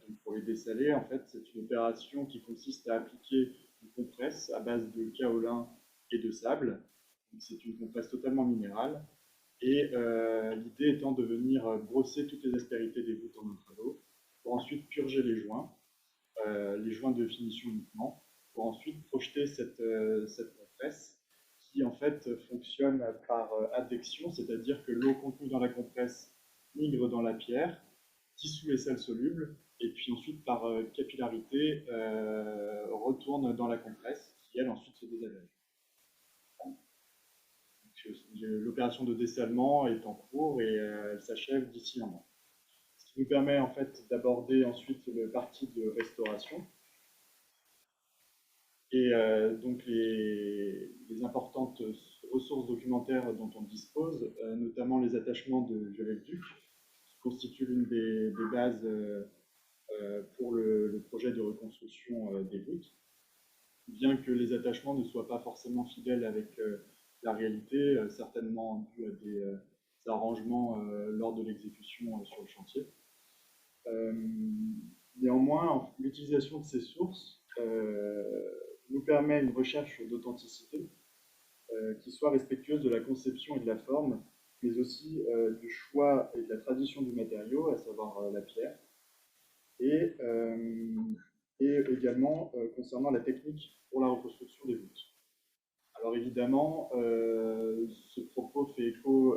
Donc pour les dessaler, en fait, c'est une opération qui consiste à appliquer une compresse à base de kaolin et de sable. C'est une compresse totalement minérale. Et l'idée étant de venir brosser toutes les aspérités des voûtes en intrado, pour ensuite purger les joints de finition uniquement, pour ensuite projeter cette compresse qui en fait fonctionne fonctionne par advection, c'est-à-dire que l'eau contenue dans la compresse migre dans la pierre, dissout les sels solubles, et puis ensuite, par capillarité, retourne dans la compresse, qui elle ensuite se désagrège. L'opération de dessalement est en cours et elle s'achève d'ici un mois. Ce qui nous permet en fait d'aborder ensuite le parti de restauration. Et donc les importantes ressources documentaires dont on dispose, notamment les attachements de Viollet-le-Duc, qui constituent l'une des bases pour le projet de reconstruction des voûtes, bien que les attachements ne soient pas forcément fidèles avec la réalité, certainement dû à des arrangements lors de l'exécution sur le chantier. Néanmoins, l'utilisation de ces sources nous permet une recherche d'authenticité qui soit respectueuse de la conception et de la forme, mais aussi du choix et de la tradition du matériau, à savoir la pierre, et également concernant la technique pour la reconstruction des voûtes. Alors évidemment, ce propos fait écho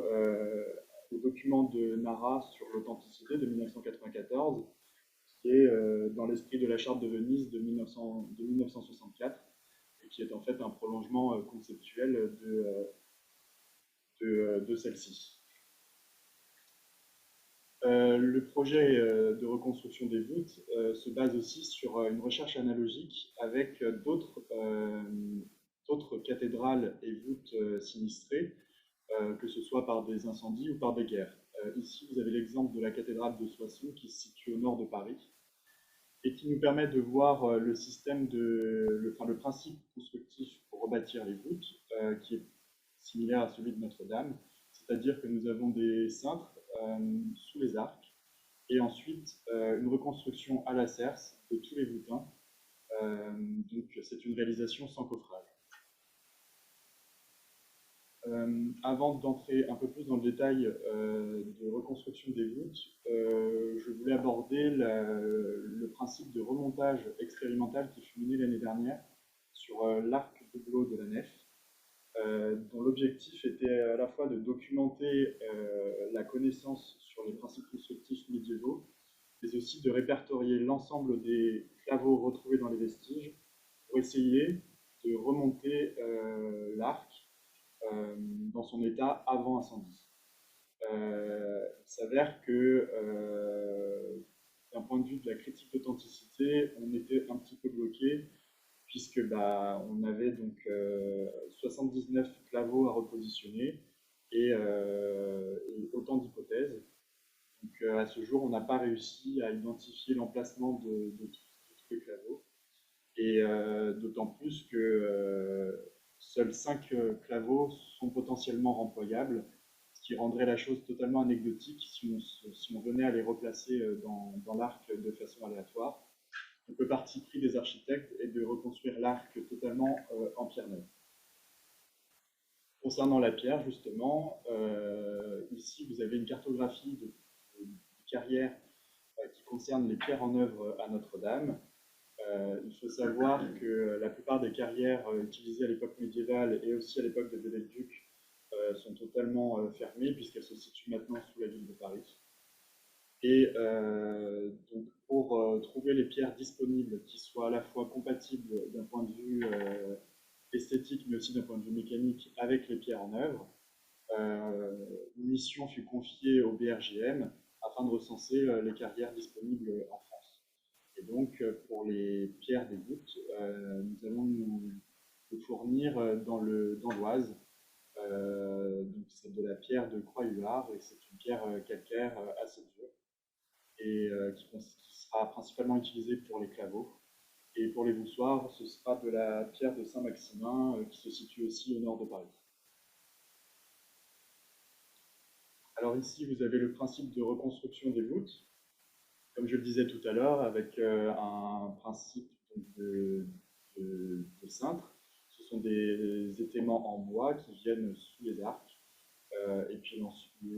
au document de Nara sur l'authenticité de 1994, qui est dans l'esprit de la Charte de Venise de 1964, et qui est en fait un prolongement conceptuel de celle-ci. Le projet de reconstruction des voûtes se base aussi sur une recherche analogique avec d'autres cathédrales et voûtes sinistrées, que ce soit par des incendies ou par des guerres. Ici, vous avez l'exemple de la cathédrale de Soissons qui se situe au nord de Paris et qui nous permet de voir le système le principe constructif pour rebâtir les voûtes, qui est similaire à celui de Notre-Dame, c'est-à-dire que nous avons des cintres sous les arcs et ensuite une reconstruction à la cerce de tous les voûtins. Donc c'est une réalisation sans coffrage. Avant d'entrer un peu plus dans le détail de reconstruction des voûtes, je voulais aborder le principe de remontage expérimental qui fut mené l'année dernière sur l'arc doubleau de la nef, dont l'objectif était à la fois de documenter la connaissance sur les principes constructifs médiévaux, mais aussi de répertorier l'ensemble des claveaux retrouvés dans les vestiges pour essayer de remonter l'arc dans son état avant incendie. Il s'avère que d'un point de vue de la critique d'authenticité, on était un petit peu bloqué puisque on avait donc 79 claveaux à repositionner et autant d'hypothèses. Donc à ce jour, on n'a pas réussi à identifier l'emplacement de tous les claveaux. Et d'autant plus que seuls 5 claveaux sont potentiellement remployables, ce qui rendrait la chose totalement anecdotique si on venait à les replacer dans l'arc de façon aléatoire. Donc le parti pris des architectes est de reconstruire l'arc totalement en pierre neuve. Concernant la pierre, justement, ici vous avez une cartographie de carrières qui concerne les pierres en œuvre à Notre-Dame. Il faut savoir que la plupart des carrières utilisées à l'époque médiévale et aussi à l'époque de Viollet-le-Duc sont totalement fermées puisqu'elles se situent maintenant sous la ville de Paris. Et donc pour trouver les pierres disponibles qui soient à la fois compatibles d'un point de vue esthétique mais aussi d'un point de vue mécanique avec les pierres en œuvre, une mission fut confiée au BRGM afin de recenser les carrières disponibles en France. Et donc, pour les pierres des voûtes, nous allons nous fournir dans l'Oise. Donc, c'est de la pierre de Croix-Huard et c'est une pierre calcaire assez dure et qui sera principalement utilisée pour les claveaux. Et pour les voussoirs, ce sera de la pierre de Saint-Maximin qui se situe aussi au nord de Paris. Alors ici, vous avez le principe de reconstruction des voûtes. Comme je le disais tout à l'heure, avec un principe de cintre. Ce sont des étaiments en bois qui viennent sous les arcs. Et puis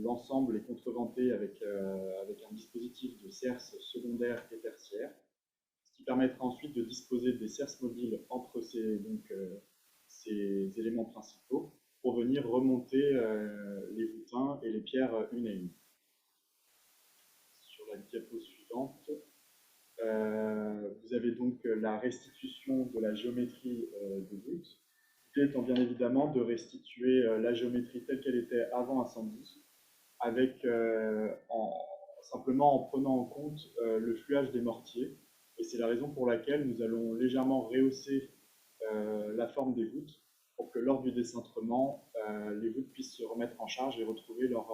l'ensemble est contreventé avec un dispositif de cerces secondaires et tertiaires, ce qui permettra ensuite de disposer des cerces mobiles entre ces éléments principaux pour venir venir remonter les voûtins et les pierres une à une. Sur la diapo suivante, vous avez donc la restitution de la géométrie de voûte. L'idée étant bien évidemment de restituer la géométrie telle qu'elle était avant incendie, avec, simplement en prenant en compte le fluage des mortiers. Et c'est la raison pour laquelle nous allons légèrement rehausser la forme des voûtes pour que lors du décintrement, les voûtes puissent se remettre en charge et retrouver leur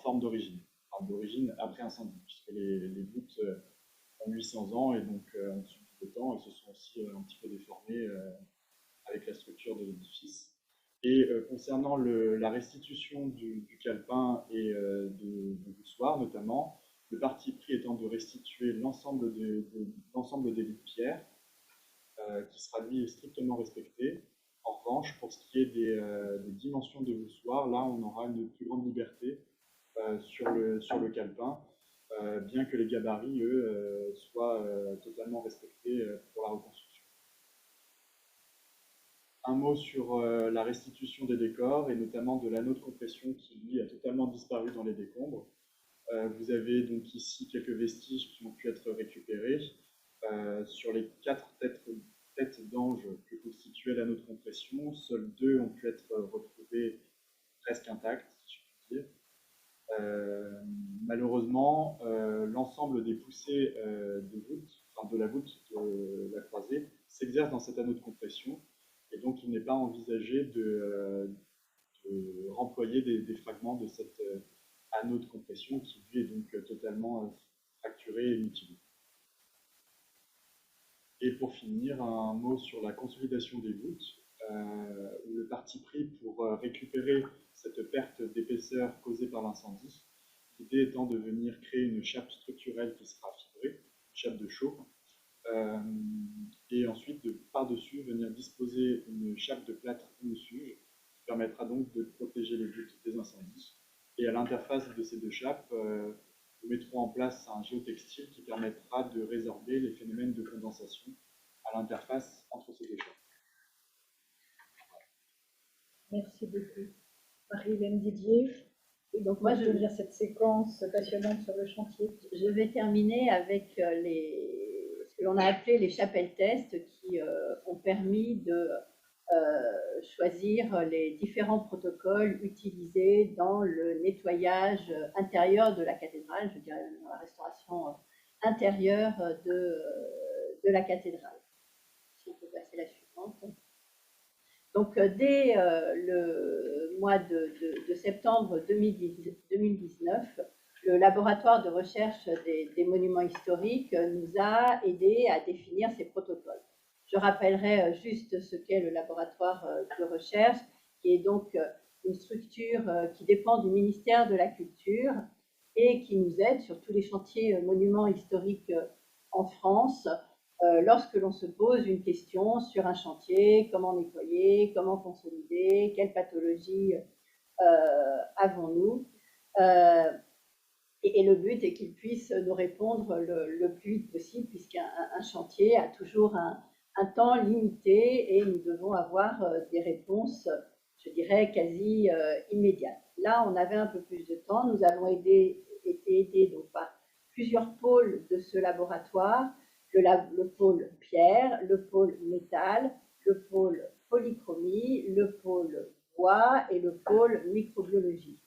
forme d'origine. Enfin, d'origine après incendie, puisque les voûtes ont 800 ans et donc ont subi le temps et se sont aussi un petit peu déformées avec la structure de l'édifice. Et concernant la restitution du calepin et de voussoirs notamment, le parti pris étant de restituer l'ensemble des lits de pierre, qui sera lui strictement respecté. En revanche, pour ce qui est des dimensions de voussoirs, là on aura une plus grande liberté sur le calepin, bien que les gabarits, eux, soient totalement respectés pour la reconstruction. Un mot sur la restitution des décors et notamment de l'anneau de compression qui, lui, a totalement disparu dans les décombres. Vous avez donc ici quelques vestiges qui ont pu être récupérés. Sur les 4 têtes d'ange que constituait l'anneau de compression, seules 2 ont pu être retrouvées presque intactes, si je puis dire. Malheureusement, l'ensemble des poussées de voûte, enfin de la voûte de la croisée, s'exerce dans cet anneau de compression. Et donc, il n'est pas envisagé de remployer des fragments de cet anneau de compression qui, lui, est donc totalement fracturé et mutilé. Et pour finir, un mot sur la consolidation des voûtes, où le parti pris pour récupérer cette perte d'épaisseur causée par l'incendie, l'idée étant de venir créer une chape structurelle qui sera fibrée, une chape de chaux, et ensuite de par-dessus venir disposer une chape de plâtre inossuge qui permettra donc de protéger les voûtes des incendies. Et à l'interface de ces deux chapes, nous mettrons en place un géotextile qui permettra de résorber les phénomènes de condensation à l'interface entre ces deux chapes. Merci beaucoup. Marie-Hélène Didier. Et donc, moi, je vais lire cette séquence passionnante sur le chantier. Je vais terminer avec ce que l'on a appelé les chapelles tests qui ont permis de choisir les différents protocoles utilisés dans le nettoyage intérieur de la cathédrale, je dirais dans la restauration intérieure de la cathédrale. Si on peut passer la suivante. Donc, dès le mois de septembre 2019, le laboratoire de recherche des monuments historiques nous a aidés à définir ces protocoles. Je rappellerai juste ce qu'est le laboratoire de recherche, qui est donc une structure qui dépend du ministère de la Culture et qui nous aide sur tous les chantiers monuments historiques en France. Lorsque l'on se pose une question sur un chantier, comment nettoyer, comment consolider, quelle pathologie avons-nous, et le but est qu'ils puissent nous répondre le plus vite possible, puisqu'un chantier a toujours un temps limité et nous devons avoir des réponses, je dirais, quasi immédiates. Là, on avait un peu plus de temps. Nous avons été aidés donc, par plusieurs pôles de ce laboratoire, le pôle pierre, le pôle métal, le pôle polychromie, le pôle bois et le pôle microbiologie,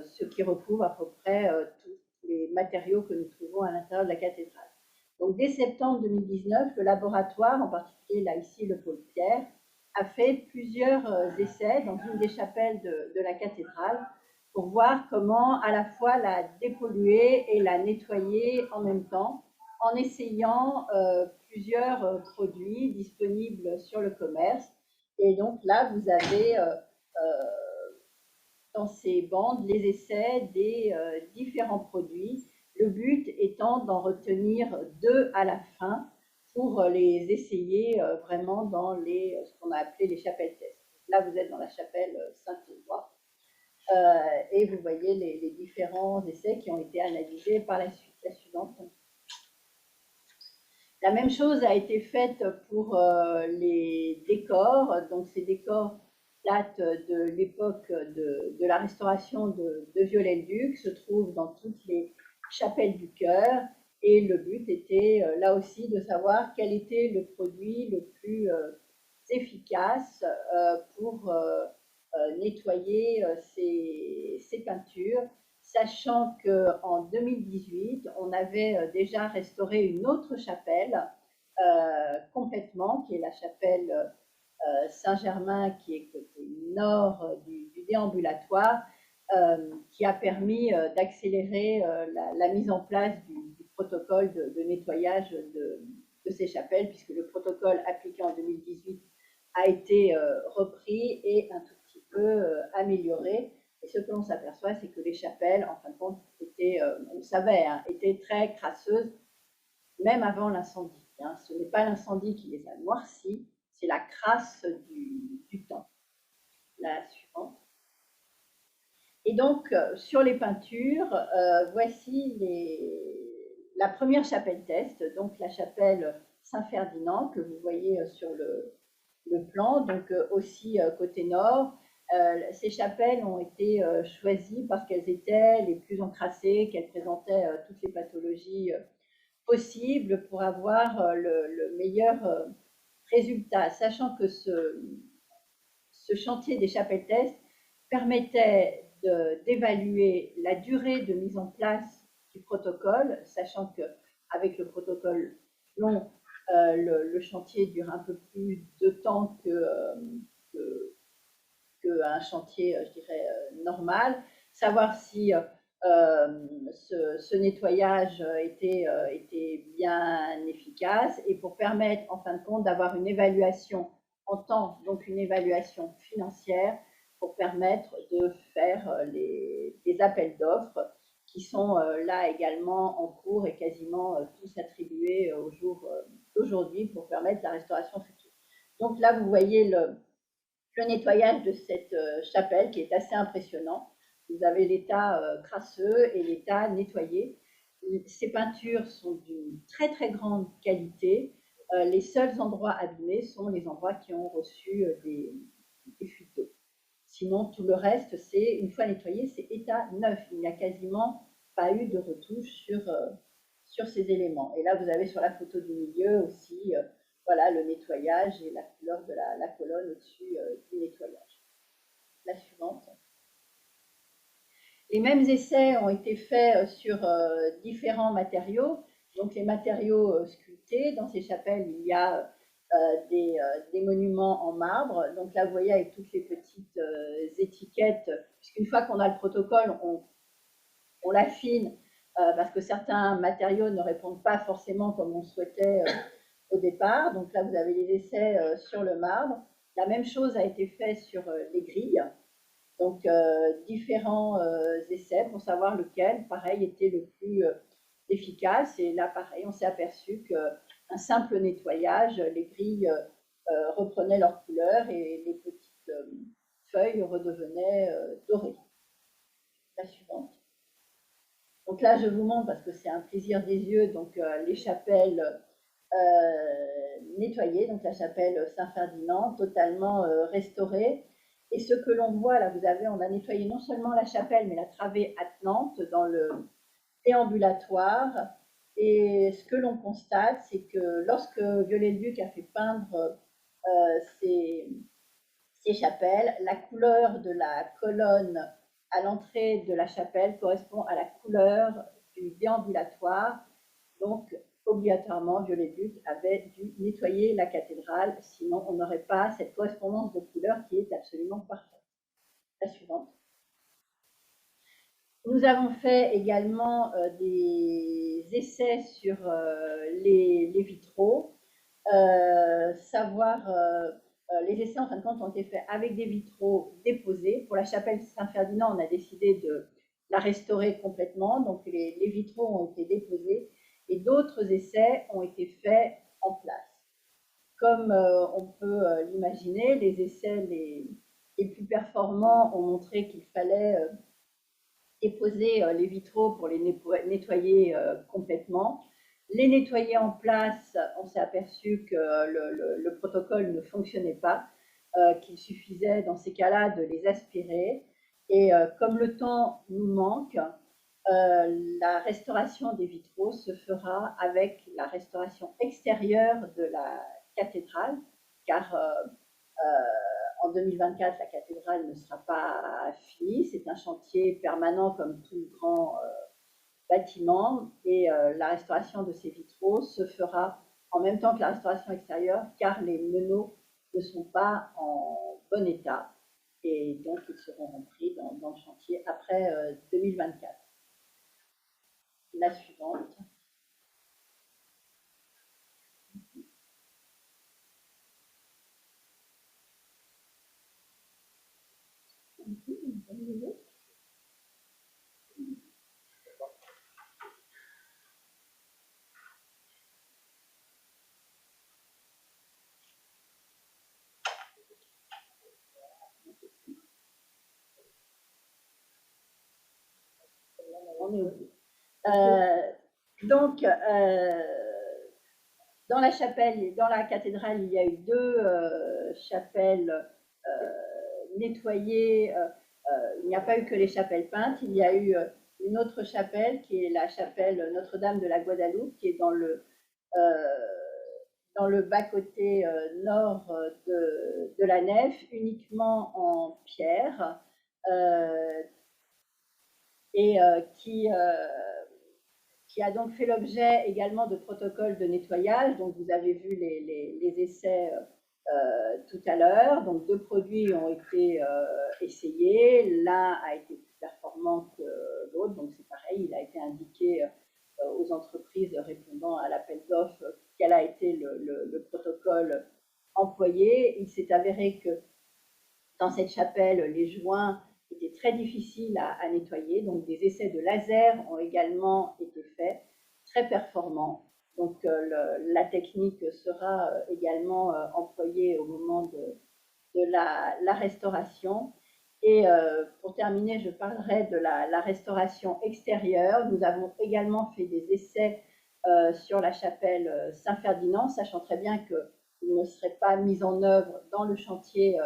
ce qui recouvre à peu près tous les matériaux que nous trouvons à l'intérieur de la cathédrale. Donc, dès septembre 2019, le laboratoire, en particulier là ici le pôle pierre, a fait plusieurs essais dans une des chapelles de la cathédrale pour voir comment à la fois la dépolluer et la nettoyer en même temps, en essayant plusieurs produits disponibles sur le commerce. Et donc là, vous avez dans ces bandes les essais des différents produits, le but étant d'en retenir 2 à la fin pour les essayer vraiment dans ce qu'on a appelé les chapelles tests. Là, vous êtes dans la chapelle Saint-Éloi et vous voyez les différents essais qui ont été analysés par la suite. La suivante. La même chose a été faite pour les décors. Donc, ces décors date de l'époque de la restauration de Viollet-le-Duc, se trouve dans toutes les chapelles du chœur. Et le but était là aussi de savoir quel était le produit le plus efficace pour nettoyer ces peintures, sachant qu'en 2018, on avait déjà restauré une autre chapelle complètement, qui est la chapelle Saint-Germain, qui est côté nord du déambulatoire, qui a permis d'accélérer la mise en place du protocole de nettoyage de ces chapelles, puisque le protocole appliqué en 2018 a été repris et un tout petit peu amélioré. Et ce que l'on s'aperçoit, c'est que les chapelles, en fin de compte, étaient, on le savait, hein, étaient très crasseuses, même avant l'incendie. Hein. Ce n'est pas l'incendie qui les a noircies, c'est la crasse du temps. La suivante. Et donc, sur les peintures, voici la première chapelle test, donc la chapelle Saint-Ferdinand, que vous voyez sur le plan, donc aussi côté nord. Ces chapelles ont été choisies parce qu'elles étaient les plus encrassées, qu'elles présentaient toutes les pathologies possibles pour avoir le meilleur résultat, sachant que ce chantier des chapelles test permettait d'évaluer la durée de mise en place du protocole, sachant qu'avec le protocole long, le chantier dure un peu plus de temps qu'un chantier, je dirais, normal. Savoir si ce nettoyage était bien efficace, et pour permettre, en fin de compte, d'avoir une évaluation en temps, donc une évaluation financière, pour permettre de faire des appels d'offres qui sont là également en cours et quasiment tous attribués au jour d'aujourd'hui pour permettre la restauration future. Donc là, vous voyez le nettoyage de cette chapelle qui est assez impressionnant. Vous avez l'état crasseux et l'état nettoyé. Ces peintures sont d'une très très grande qualité. Les seuls endroits abîmés sont les endroits qui ont reçu des fuites d'eau. Sinon, tout le reste, c'est, une fois nettoyé, c'est état neuf. Il n'y a quasiment pas eu de retouche sur ces éléments. Et là, vous avez sur la photo du milieu aussi voilà, le nettoyage et la couleur de la colonne au-dessus du nettoyage. La suivante. Les mêmes essais ont été faits sur différents matériaux. Donc les matériaux sculptés. Dans ces chapelles, il y a des monuments en marbre. Donc là, vous voyez avec toutes les petites étiquettes, puisqu'une fois qu'on a le protocole, on l'affine parce que certains matériaux ne répondent pas forcément comme on souhaitait au départ. Donc là, vous avez les essais sur le marbre. La même chose a été faite sur les grilles. Donc, différents essais pour savoir lequel, pareil, était le plus efficace. Et là, pareil, on s'est aperçu qu'un simple nettoyage, les grilles reprenaient leur couleur et les petites feuilles redevenaient dorées. La suivante. Donc là, je vous montre, parce que c'est un plaisir des yeux, donc les chapelles nettoyées, donc la chapelle Saint-Ferdinand, totalement restaurée. Et ce que l'on voit, là, on a nettoyé non seulement la chapelle, mais la travée attenante dans le déambulatoire. Et ce que l'on constate, c'est que lorsque Viollet-le-Duc a fait peindre ces chapelles, la couleur de la colonne à l'entrée de la chapelle correspond à la couleur du déambulatoire. Donc, obligatoirement, Viollet-le-Duc avait dû nettoyer la cathédrale, sinon on n'aurait pas cette correspondance de couleurs qui est absolument parfaite. La suivante. Nous avons fait également des essais sur les vitraux. Les essais, en fin de compte, ont été faits avec des vitraux déposés. Pour la chapelle Saint-Ferdinand, on a décidé de la restaurer complètement. Donc, les vitraux ont été déposés et d'autres essais ont été faits en place. Comme on peut l'imaginer, les essais les plus performants ont montré qu'il fallait déposer les vitraux pour les nettoyer complètement. Les nettoyer en place, on s'est aperçu que le protocole ne fonctionnait pas. qu'il suffisait dans ces cas-là de les aspirer. Et comme le temps nous manque, la restauration des vitraux se fera avec la restauration extérieure de la cathédrale, car en 2024, la cathédrale ne sera pas finie. C'est un chantier permanent comme tout grand bâtiment, et la restauration de ces vitraux se fera en même temps que la restauration extérieure, car les meneaux ne sont pas en bon état, et donc ils seront repris dans le chantier après 2024. La suivante. On est au bout. Donc, dans la chapelle et dans la cathédrale, il y a eu deux chapelles nettoyées. Il n'y a pas eu que les chapelles peintes. Il y a eu une autre chapelle qui est la chapelle Notre-Dame de la Guadeloupe, qui est dans le bas-côté nord de la nef, uniquement en pierre, et qui a donc fait l'objet également de protocoles de nettoyage. Donc vous avez vu les essais tout à l'heure. Donc 2 produits ont été essayés. L'un a été plus performant que l'autre, donc c'est pareil, il a été indiqué aux entreprises répondant à l'appel d'offres quel a été le protocole employé. Il s'est avéré que dans cette chapelle, les joints étaient très difficiles à nettoyer, donc des essais de laser ont également été faits, très performants. Donc la technique sera également employée au moment de la restauration. Et pour terminer, je parlerai de la restauration extérieure. Nous avons également fait des essais sur la chapelle Saint-Ferdinand, sachant très bien qu'il ne serait pas mis en œuvre dans le chantier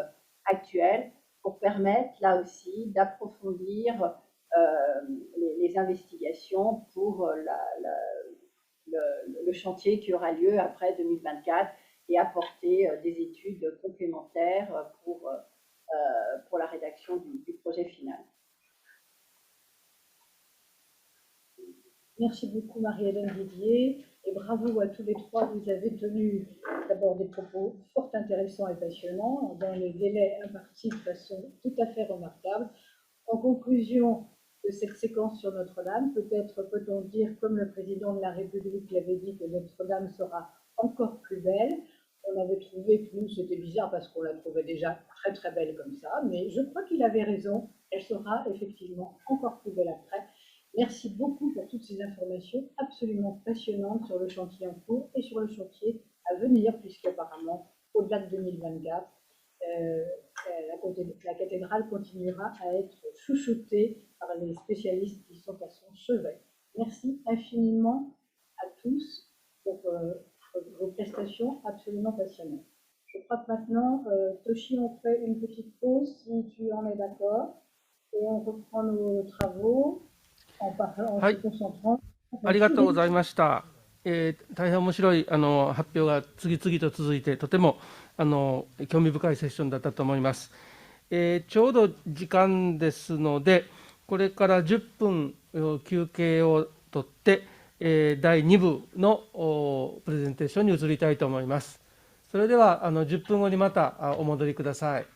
actuel, pour permettre là aussi d'approfondir les investigations pour le chantier qui aura lieu après 2024 et apporter des études complémentaires pour la rédaction du projet final. Merci beaucoup Marie-Hélène Didier, et bravo à tous les trois. Vous avez tenu d'abord des propos fort intéressants et passionnants dans les délais impartis de façon tout à fait remarquable. En conclusion de cette séquence sur Notre-Dame, peut-être peut-on dire, comme le président de la République l'avait dit, que Notre-Dame sera encore plus belle. On avait trouvé que nous, c'était bizarre parce qu'on la trouvait déjà très très belle comme ça, mais je crois qu'il avait raison, elle sera effectivement encore plus belle après. Merci beaucoup pour toutes ces informations absolument passionnantes sur le chantier en cours et sur le chantier à venir, puisqu'apparemment, au-delà de 2024, la cathédrale continuera à être chouchoutée par les spécialistes qui sont à son chevet. Merci infiniment à tous pour vos prestations absolument passionnantes. Je crois que maintenant, Toshi, on fait une petite pause, si tu en es d'accord, et on reprend nos travaux en se concentrant. ありがとうございました。大変面白い発表が次々と続いて、とても興味深いセッションだったと思います。ちょうど時間ですので、これから10分休憩をとって、第2部のプレゼンテーションに移りたいと思います。それでは10分後にまたお戻りください。